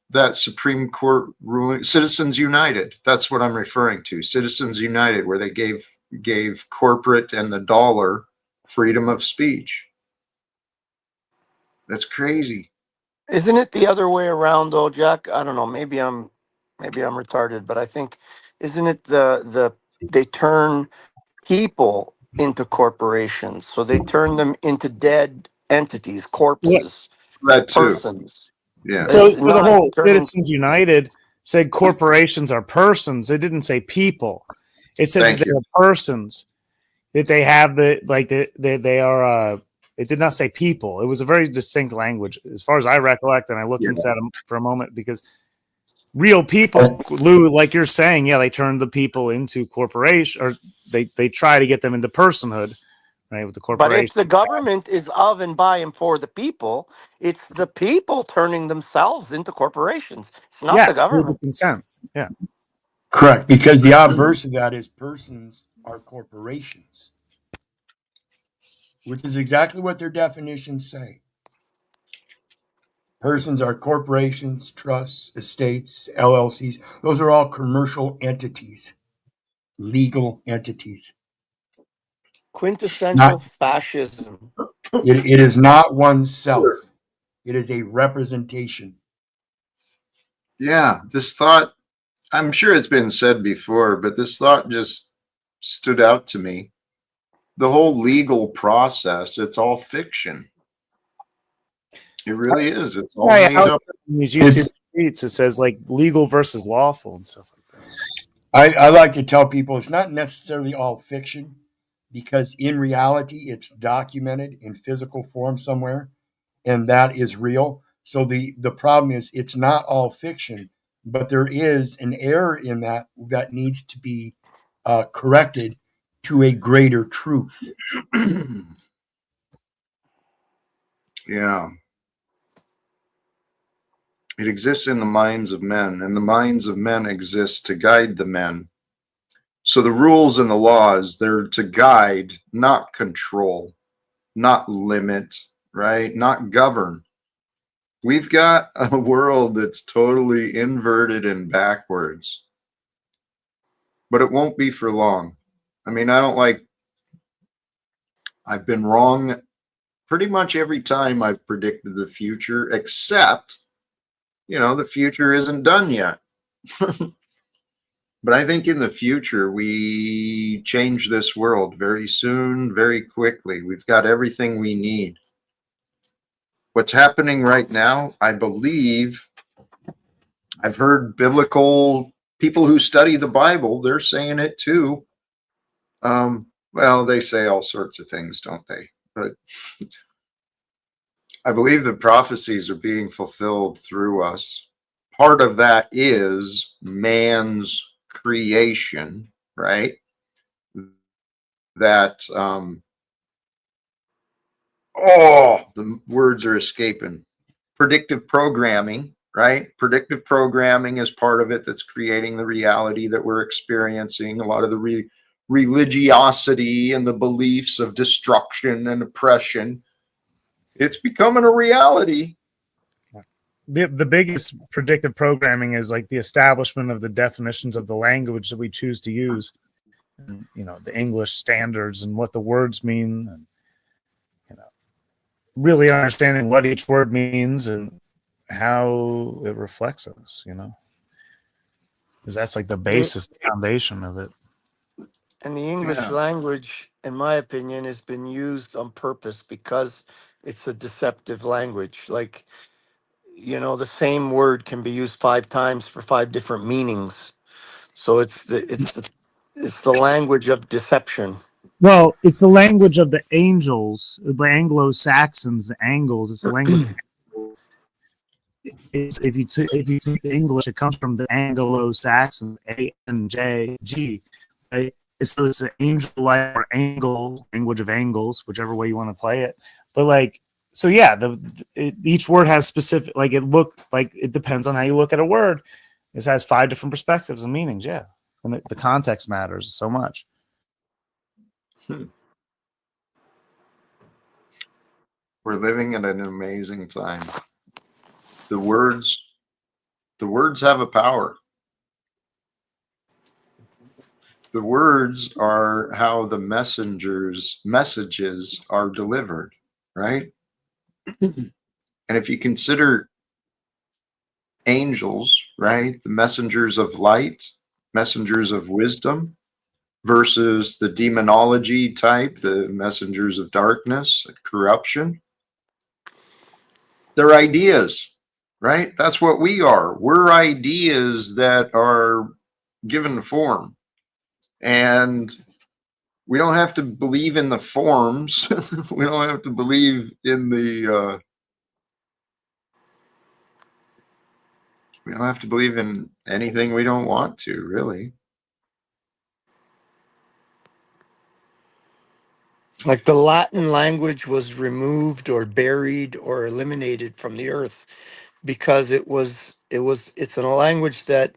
that Supreme Court ruling? Citizens United. That's what I'm referring to. Citizens United, where they gave corporate and the dollar freedom of speech. That's crazy. Isn't it the other way around though, Jack? I don't know. Maybe I'm retarded, but I think isn't it they turn people into corporations, so they turn them into dead entities, Yeah. corpses, That too. persons. Yeah. So, It's so the not whole turning. Citizens United said corporations are persons. It didn't say people. It said Thank that you. they're persons. That they have they are. It did not say people. It was a very distinct language, as far as I recollect. And I looked Yeah. into that for a moment because real people, Lou, like you're saying, yeah, they turn the people into corporation, or they try to get them into personhood, right, with the But if corporation. the government is of and by and for the people, it's the people turning themselves into corporations. It's not Yeah, the with the government. consent. Yeah. Correct, because the obverse of that is persons are corporations, which is exactly what their definitions say. Persons are corporations, trusts, estates, LLCs. Those are all commercial entities, legal entities. Quintessential Not fascism. it is not oneself. It is a representation. Yeah. This thought, I'm sure it's been said before, but this thought just stood out to me. The whole legal process, it's all fiction. It really is. It's all Yeah, made up. in these YouTube tweets, it says like legal versus lawful and stuff like that. I like to tell people it's not necessarily all fiction, because in reality it's documented in physical form somewhere, and that is real. So the problem is it's not all fiction, but there is an error in that needs to be corrected to a greater truth. Yeah. It exists in the minds of men, and the minds of men exist to guide the men. So the rules and the laws, they're to guide, not control, not limit, right? Not govern. We've got a world that's totally inverted and backwards, but it won't be for long. I mean, I've been wrong pretty much every time I've predicted the future, except, the future isn't done yet. But I think in the future, we change this world very soon, very quickly. We've got everything we need. What's happening right now, I believe, I've heard biblical people who study the Bible, they're saying it too. Well, they say all sorts of things, don't they? But I believe the prophecies are being fulfilled through us. Part of that is man's creation, right? That, the words are escaping. Predictive programming, right? Predictive programming is part of it that's creating the reality that we're experiencing. A lot of the religiosity and the beliefs of destruction and oppression, it's becoming a reality. The biggest predictive programming is like the establishment of the definitions of the language that we choose to use, and, you know, the English standards and what the words mean, and, you know, really understanding what each word means and how it reflects us, you know, because that's like the basis, the foundation of it. And the English language, in my opinion, has been used on purpose because it's a deceptive language. Like, you know, the same word can be used 5 times for 5 different meanings. So it's the language of deception. Well, it's the language of the angels, the Anglo-Saxons, the Angles. It's the language. If you take the English, it comes from the Anglo-Saxon, ANJG. Right? It's the angel-like or angle, language of angles, whichever way you want to play it. But like, so yeah, each word has specific, like it depends on how you look at a word. It has 5 different perspectives and meanings. Yeah, and the context matters so much. We're living in an amazing time. The words have a power. The words are how the messages are delivered, right? And if you consider angels, right, the messengers of light, messengers of wisdom, versus the demonology type, the messengers of darkness, corruption, they're ideas, right? That's what we are. We're ideas that are given form. And we don't have to believe in the forms. We don't have to believe in the we don't have to believe in anything we don't want to, really. Like the Latin language was removed or buried or eliminated from the earth because it's in a language that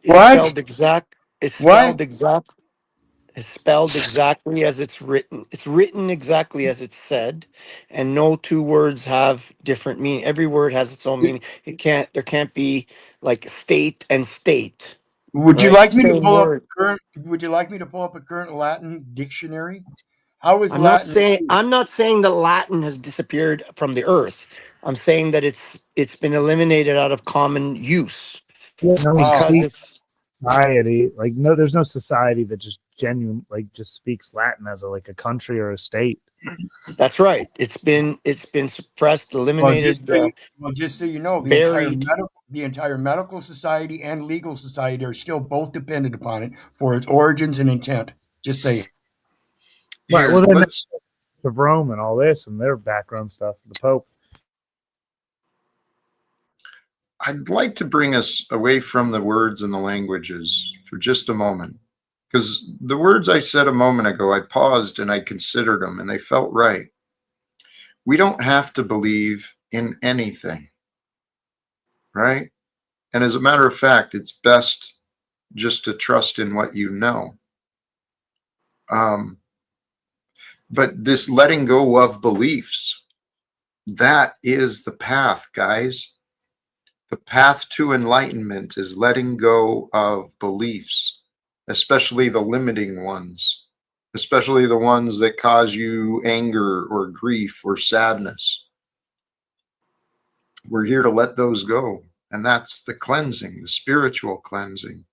is What? What? spelled exactly as it's written. It's written exactly as it's said, and no 2 words have different meaning. Every word has its own meaning. There can't be like state and state, Would you right? like me to Same pull up word. a current? Would you like me to pull up a current Latin dictionary? How is Latin? I'm not saying that Latin has disappeared from the earth. I'm saying that it's been eliminated out of common use because it's Society, like, no, there's no society that just just speaks Latin as a country or a state. that's right. It's been suppressed, Well, eliminated, just so you know, buried. the entire medical society and legal society are still both dependent upon it for its origins and intent. Just saying. Right. Well, then of Rome and all this and their background stuff, the Pope. I'd like to bring us away from the words and the languages for just a moment. Because the words I said a moment ago, I paused and I considered them and they felt right. We don't have to believe in anything, right? And as a matter of fact, it's best just to trust in what you know. But this letting go of beliefs, that is the path, guys. The path to enlightenment is letting go of beliefs, especially the limiting ones, especially the ones that cause you anger or grief or sadness. We're here to let those go. And that's the cleansing, the spiritual cleansing.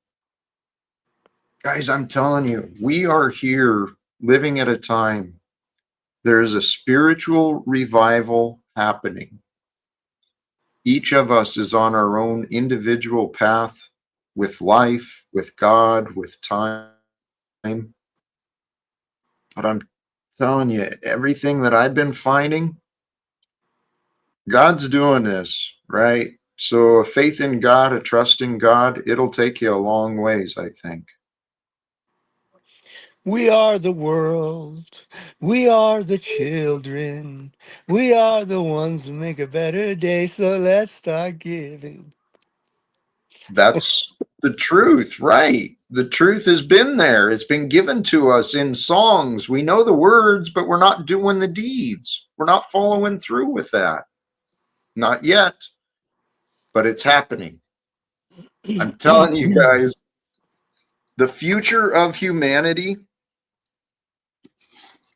Guys, I'm telling you, we are here living at a time. There is a spiritual revival happening. Each of us is on our own individual path with life, with God, with time. But I'm telling you, everything that I've been finding, God's doing this, right? So a faith in God, a trust in God, it'll take you a long ways, I think. We are the world. We are the children. We are the ones who make a better day. So let's start giving. That's the truth, right? The truth has been there. It's been given to us in songs. We know the words, but we're not doing the deeds. We're not following through with that. Not yet, but it's happening. I'm telling you guys, the future of humanity,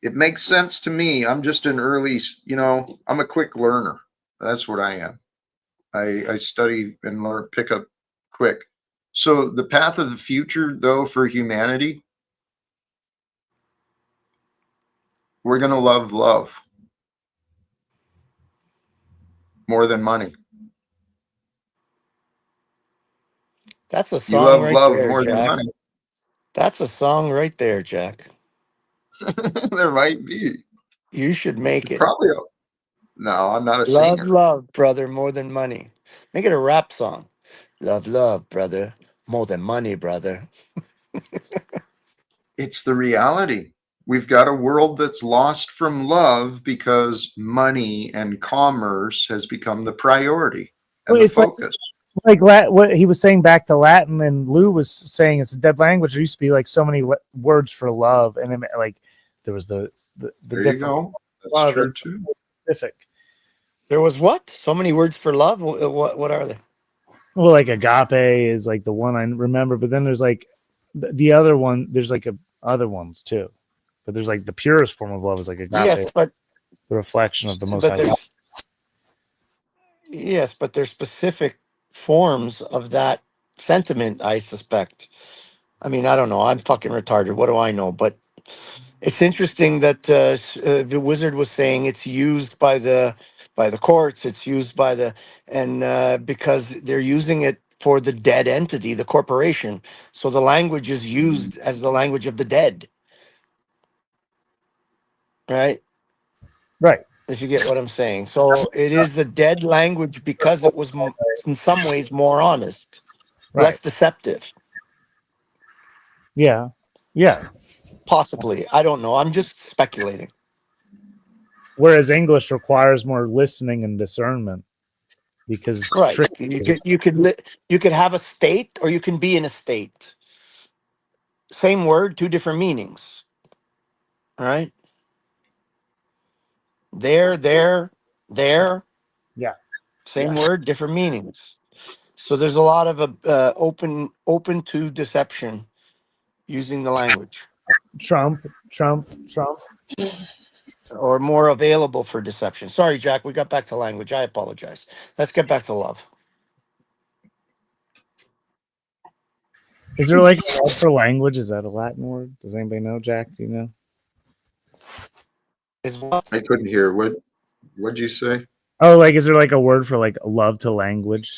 it makes sense to me. I'm just an early, I'm a quick learner. That's what I am. I study and learn, pick up quick. So the path of the future, though, for humanity, we're going to love more than money. That's a You song love right love there, more than Jack. money. That's a song right there, Jack. There might be. You should make it. Probably. No, I'm not a Love, singer. love, brother, more than money. Make it a rap song. Love, love, brother, more than money, brother. It's the reality. We've got a world that's lost from love because money and commerce has become the priority and Well, the it's focus. what he was saying back to Latin, and Lou was saying it's a dead language. There used to be like so many words for love, and it, like there was the There you difference. go. That's Love true is too. specific. There was what? So many words for love? What are they? Well, like agape is like the one I remember, but then there's like the other one. There's like other ones too, but there's like the purest form of love is like agape, Yes, but the reflection of the Most High. there's yes, but there's specific forms of that sentiment, I suspect. I mean, I don't know. I'm fucking retarded. What do I know? But it's interesting that the wizard was saying it's used by the courts. It's used by the and because they're using it for the dead entity, the corporation. So the language is used as the language of the dead, right? Right. If you get what I'm saying. So it is a dead language because it was in some ways more honest, less Right. deceptive. Yeah. Yeah. Possibly. I don't know. I'm just speculating. Whereas English requires more listening and discernment because it's Right. tricky. You could have a state or you can be in a state. Same word, two different meanings. All right. There. Yeah. Same word, different meanings. So there's a lot of open to deception using the language, Trump. or more available for deception. Sorry, Jack, we got back to language. I apologize. Let's get back to love. Is there like a word for language? Is that a Latin word? Does anybody know, Jack? Do you know? Is what? I couldn't hear. What'd you say? Oh, like is there like a word for like love to language?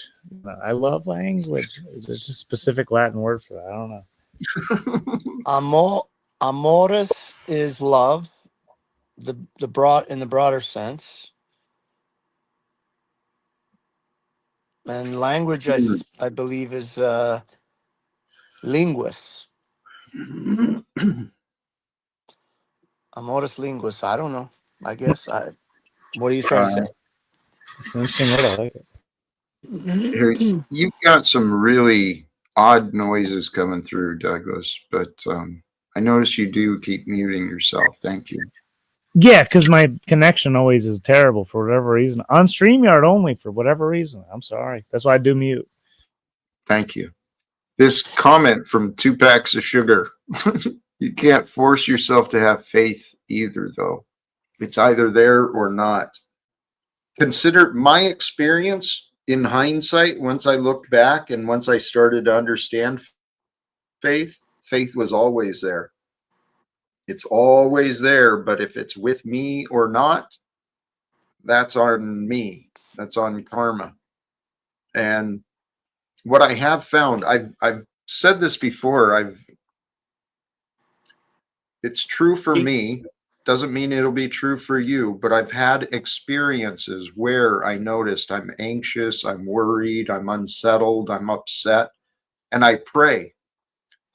I love language. Is there just a specific Latin word for that? I don't know. Amoris is love, the broad in the broader sense, and language I believe is linguis. Amoris linguis. I don't know. I guess what are you trying to say? It's an interesting word. I like it. Here, you've got some really odd noises coming through, Douglas, but I notice you do keep muting yourself. Thank you. Yeah, because my connection always is terrible for whatever reason. On StreamYard only for whatever reason. I'm sorry. That's why I do mute. Thank you. This comment from 2 Packs of Sugar. You can't force yourself to have faith either, though. It's either there or not. Consider my experience in hindsight, once I looked back and once I started to understand faith was always there. It's always there, but if it's with me or not, that's on me. That's on karma. And what I have found, I've said this before, It's true for me. Doesn't mean it'll be true for you, but I've had experiences where I noticed I'm anxious, I'm worried, I'm unsettled, I'm upset, and I pray.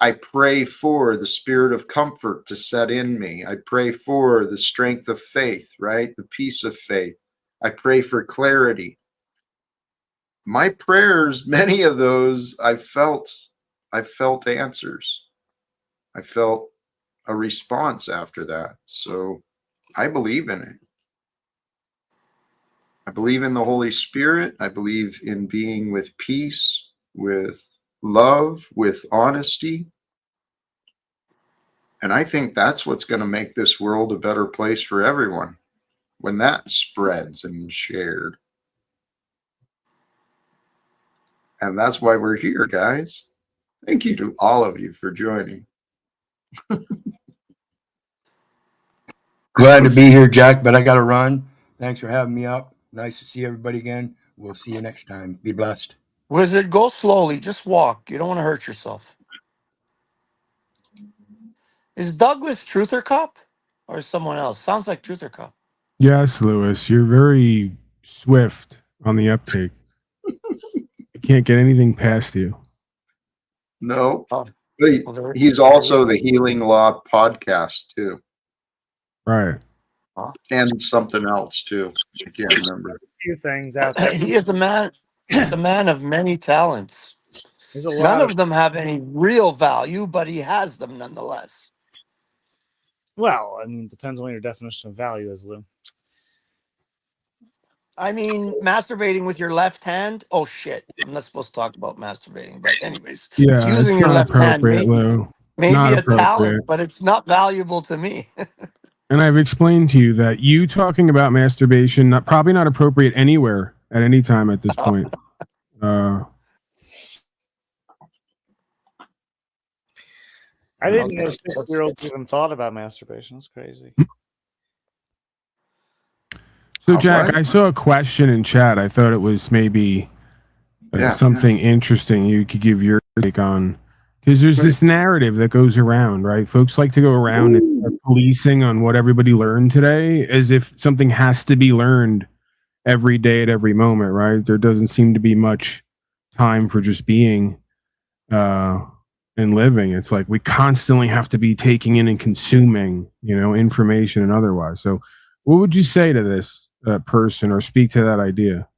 I pray for the spirit of comfort to set in me. I pray for the strength of faith, right? The peace of faith. I pray for clarity. My prayers, many of those, I felt answers. I felt a response after that. So I believe in it. I believe in the Holy Spirit. I believe in being with peace, with love, with honesty. And I think that's what's going to make this world a better place for everyone when that spreads and shared. And that's why we're here, guys. Thank you to all of you for joining. Glad to be here, Jack, but I got to run. Thanks for having me up. Nice to see everybody again. We'll see you next time. Be blessed. Wizard, go slowly. Just walk. You don't want to hurt yourself. Is Douglas Truther Cop or someone else? Sounds like Truther Cop. Yes, Lewis, you're very swift on the uptake. I can't get anything past you. No. Oh, but he's also the Healing Law podcast, too. Right. And something else, too. I can't remember. A few things out there. He is a man. He's a man of many talents. There's a None lot of them have any real value, but he has them nonetheless. Well, I mean, it depends on what your definition of value is, Lou. I mean, masturbating with your left hand. Oh shit! I'm not supposed to talk about masturbating, but anyways, Yeah, it's using your not left hand appropriate, Lou. may Not be a talent, appropriate. but it's not valuable to me. And I've explained to you that you talking about masturbation probably not appropriate anywhere at any time at this point. I didn't know 6-year-olds even thought about masturbation. That's crazy. So, Jack, I saw a question in chat. I thought it was maybe something interesting you could give your take on. Because there's this narrative that goes around, right? Folks like to go around and start policing on what everybody learned today as if something has to be learned every day at every moment, right? There doesn't seem to be much time for just being and living. It's like we constantly have to be taking in and consuming, information and otherwise. So what would you say to this person or speak to that idea?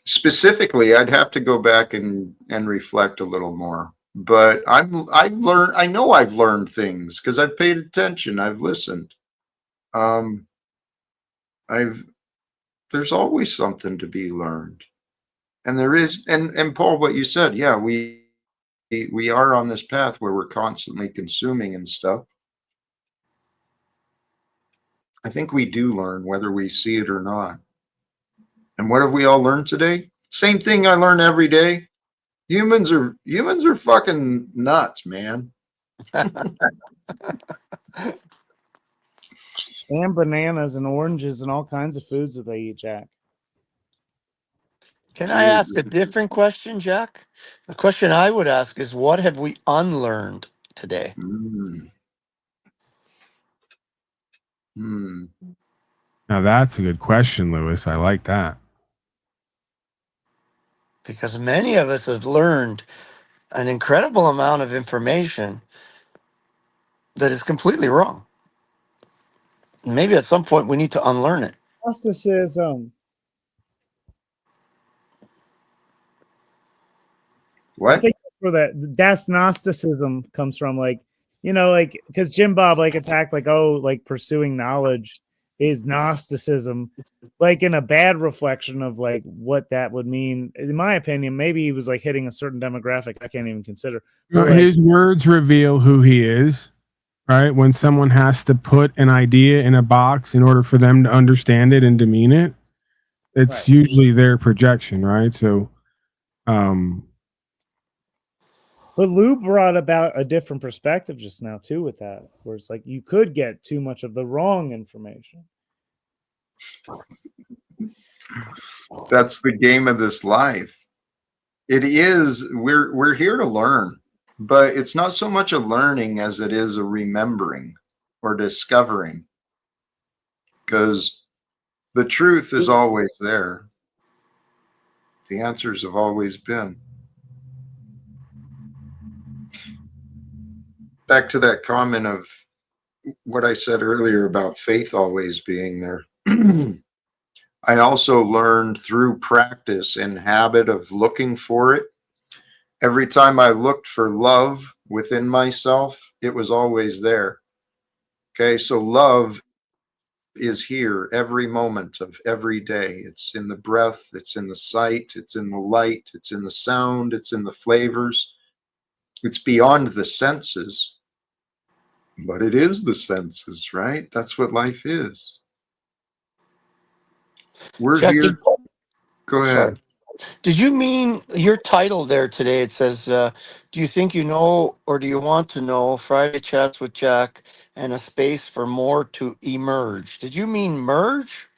Specifically, I'd have to go back and reflect a little more. But I know I've learned things because I've paid attention. I've listened. There's always something to be learned. And there is, and Paul, what you said, yeah, we are on this path where we're constantly consuming and stuff. I think we do learn whether we see it or not. And what have we all learned today? Same thing I learn every day. Humans are fucking nuts, man. And bananas and oranges and all kinds of foods that they eat, Jack. Can I ask a different question, Jack? The question I would ask is, what have we unlearned today? Now that's a good question, Lewis. I like that. Because many of us have learned an incredible amount of information that is completely wrong. Maybe at some point we need to unlearn it. Gnosticism. What? I think that's Gnosticism comes from, because Jim Bob attacked pursuing knowledge is Gnosticism, in a bad reflection of what that would mean. In my opinion, maybe he was hitting a certain demographic I can't even consider. His words reveal who he is, right? When someone has to put an idea in a box in order for them to understand it and demean it, it's usually their projection, right? So, but Lou brought about a different perspective just now too with that, where it's you could get too much of the wrong information. That's the game of this life. It is. We're here to learn, but it's not so much a learning as it is a remembering or discovering, because the truth is always there. The answers have always been. Back to that comment of what I said earlier about faith always being there. I also learned through practice and habit of looking for it. Every time I looked for love within myself, it was always there. Okay, so love is here every moment of every day. It's in the breath, it's in the sight, it's in the light, it's in the sound, it's in the flavors. It's beyond the senses, but it is the senses, right? That's what life is. We're Jack, here. Go ahead. Sorry. Did you mean your title there today? It says, do you think you know or do you want to know Friday Chats with Jack and a space for more to emerge? Did you mean merge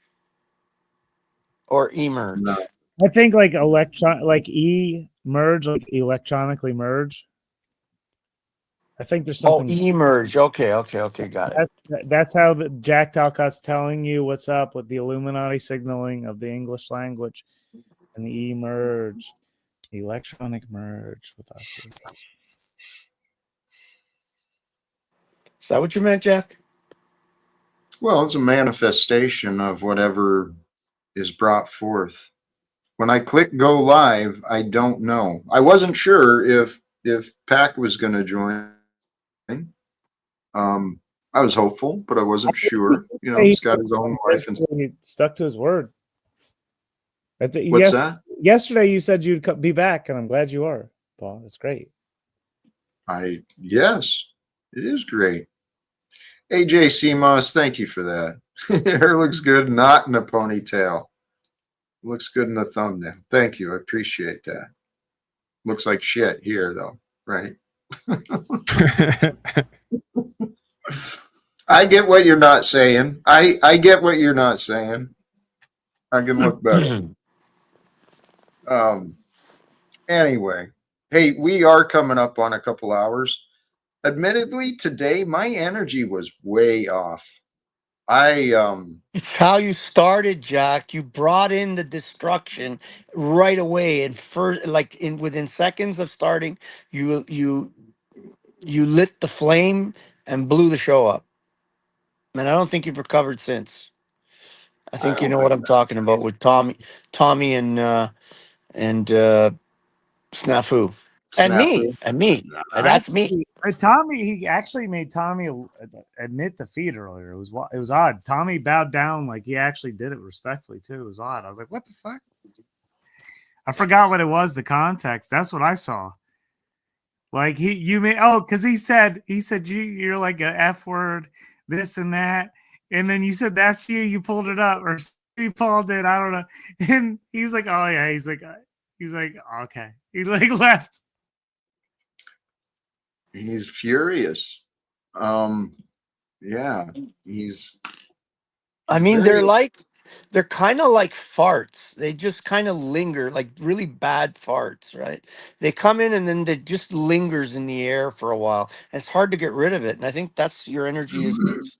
or emerge? No. I think like merge, like electronically merge. I think there's something. Oh, emerge. Okay, got it. That's how Jack Talcott's telling you what's up with the Illuminati signaling of the English language and the emerge, electronic merge with us. Is that what you meant, Jack? Well, it's a manifestation of whatever is brought forth. When I click go live, I don't know. I wasn't sure if Pac was going to join. I was hopeful, but I wasn't sure. You know, he's got his own life. And he stuck to his word. What's that? Yesterday you said you'd be back, and I'm glad you are, Paul. That's great. Yes, it is great. AJ CMOS, thank you for that. Hair looks good, not in a ponytail. Looks good in the thumbnail. Thank you. I appreciate that. Looks like shit here, though, right? I get what you're not saying. I get what you're not saying. I can look better. Anyway, hey, we are coming up on a couple hours. Admittedly, today my energy was way off. It's how you started, Jack. You brought in the destruction right away, and first, like within seconds of starting, you lit the flame and blew the show up. And I don't think you've recovered since. I think you know what I'm talking about with Tommy and Snafu. And me. That's me. Tommy, he actually made Tommy admit defeat earlier. It was odd. Tommy bowed down like he actually did it respectfully too. It was odd. I was like, what the fuck? I forgot what it was. The context. That's what I saw. Like because he said you're like a F word, this and that, and then you said that's you. You pulled it up, or Paul did. I don't know. And he was like, oh yeah. He's like okay. He like left. He's furious. Yeah, he's. I mean, they're kind of like farts. They just kind of linger, like really bad farts, right? They come in and then they just lingers in the air for a while, and it's hard to get rid of it. And I think that's your energy is.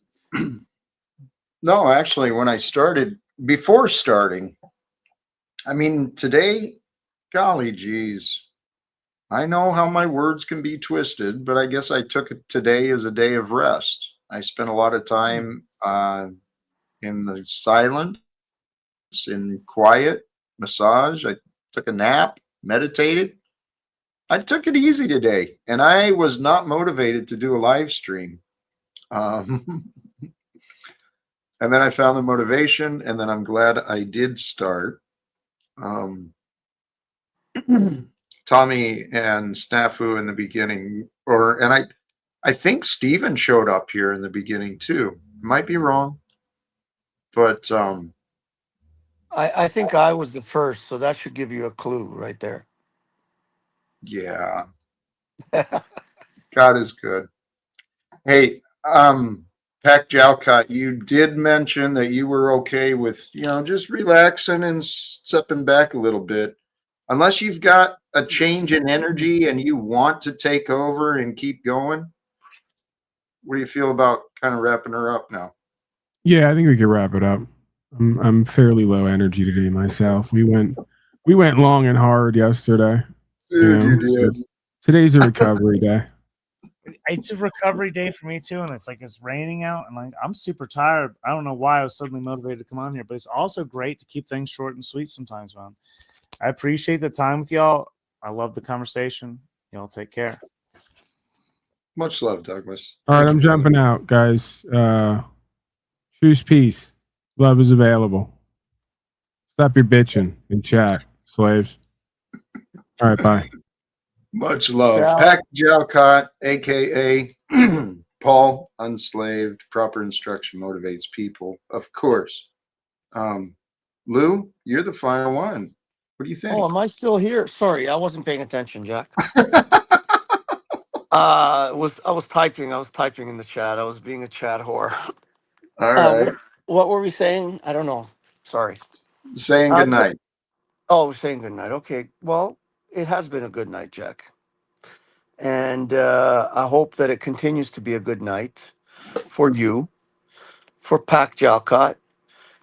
No, actually, when I started, before starting, I mean, today, golly geez, I know how my words can be twisted, but I guess I took it today as a day of rest. I spent a lot of time in the silence, in quiet, massage. I took a nap, meditated. I took it easy today, and I was not motivated to do a live stream. And then I found the motivation, and then I'm glad I did start. Tommy and Snafu in the beginning, and I think Steven showed up here in the beginning too. Might be wrong, but I think I was the first, so that should give you a clue right there. Yeah. God is good. Hey, Pac Talcott, you did mention that you were okay with, just relaxing and stepping back a little bit. Unless you've got a change in energy and you want to take over and keep going? What do you feel about kind of wrapping her up now? Yeah, I think we could wrap it up. I'm fairly low energy today myself. We went long and hard yesterday. Dude, you So did. today's a recovery day. It's a recovery day for me too, and it's raining out, and I'm super tired. I don't know why I was suddenly motivated to come on here, but it's also great to keep things short and sweet sometimes, man. I appreciate the time with y'all. I love the conversation. Y'all take care. Much love, Douglas. All right, Thank I'm you, jumping out, guys. Choose peace. Love is available. Stop your bitching in chat, slaves. All right, bye. Much love. Ciao. Pack Talcott, aka Paul, unslaved. Proper instruction motivates people, of course. Lou, you're the final one. What do you think? Oh, am I still here? Sorry, I wasn't paying attention, Jack. I was typing. I was typing in the chat. I was being a chat whore. All right. What were we saying? I don't know. Sorry. Saying good night. Oh, we're saying good night. Okay. Well, it has been a good night, Jack. And I hope that it continues to be a good night for you, for Pac Jalcott,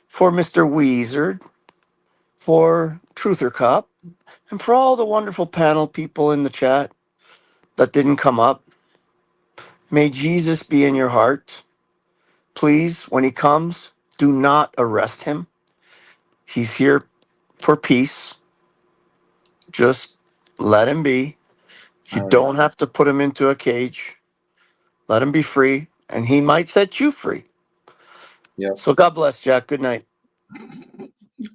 for Mr. Weezard, for Truther Cop, and for all the wonderful panel people in the chat that didn't come up. May Jesus be in your heart. Please, when he comes, do not arrest him. He's here for peace. Just let him be. You don't have to put him into a cage. Let him be free, and he might set you free. Yeah. So God bless, Jack. Good night.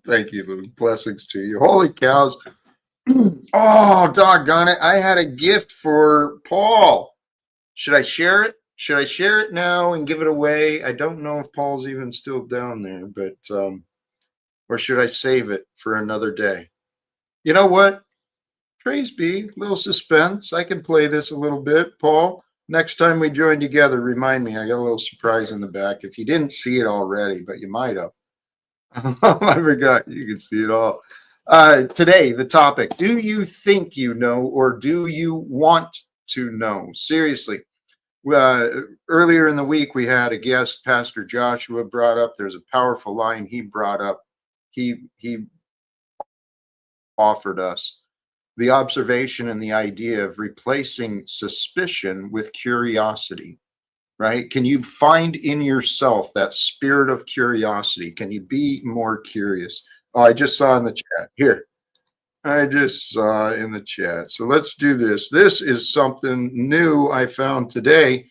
Thank you, Lou. Blessings to you. Holy cows. Oh, doggone it. I had a gift for Paul. Should I share it? Should I share it now and give it away? I don't know if Paul's even still down there, but or should I save it for another day? You know what? Praise be, little suspense. I can play this a little bit, Paul. Next time we join together, remind me. I got a little surprise in the back. If you didn't see it already, but you might have. I forgot you can see it all. Today, the topic: do you think you know, or do you want to know? Seriously. Earlier in the week, we had a guest, Pastor Joshua, brought up. There's a powerful line he brought up. He offered us the observation and the idea of replacing suspicion with curiosity, right? Can you find in yourself that spirit of curiosity? Can you be more curious? Oh, I just saw in the chat here. I just saw in the chat. So let's do this. This is something new I found today.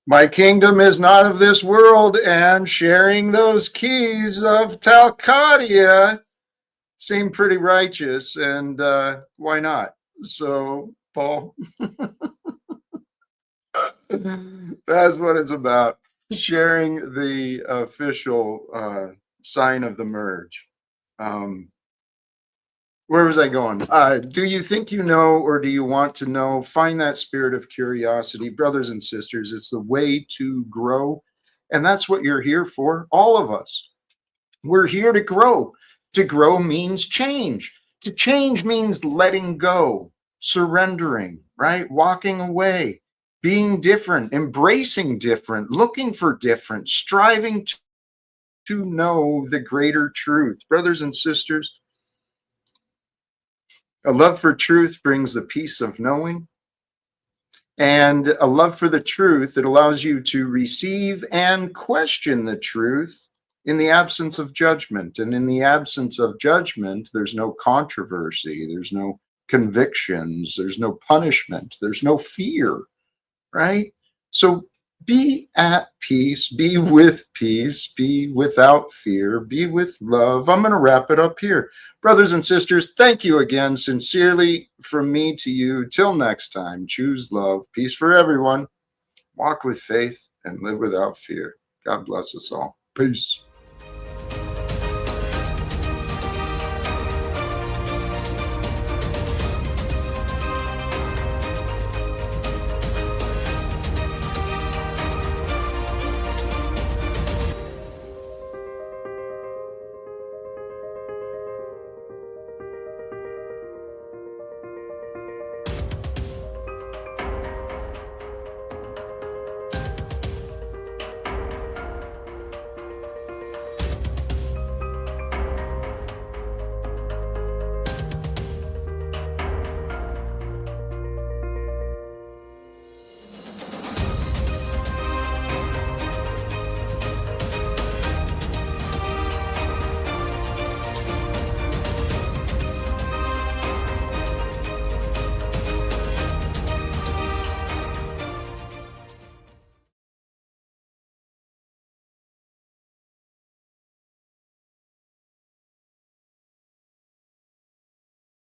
My kingdom is not of this world, and sharing those keys of Talcott seem pretty righteous, and why not? So, Paul, that's what it's about. Sharing the official sign of the merge. Where was I going? Do you think you know, or do you want to know? Find that spirit of curiosity. Brothers and sisters, it's the way to grow. And that's what you're here for, all of us. We're here to grow. To grow means change. To change means letting go, surrendering, right? Walking away, being different, embracing different, looking for different, striving to know the greater truth. Brothers and sisters, a love for truth brings the peace of knowing, and a love for the truth that allows you to receive and question the truth in the absence of judgment. And in the absence of judgment, there's no controversy, there's no convictions, there's no punishment, there's no fear, right? So be at peace, be with peace, be without fear, be with love. I'm going to wrap it up here. Brothers and sisters, thank you again, sincerely from me to you. Till next time, choose love, peace for everyone, walk with faith, and live without fear. God bless us all. Peace.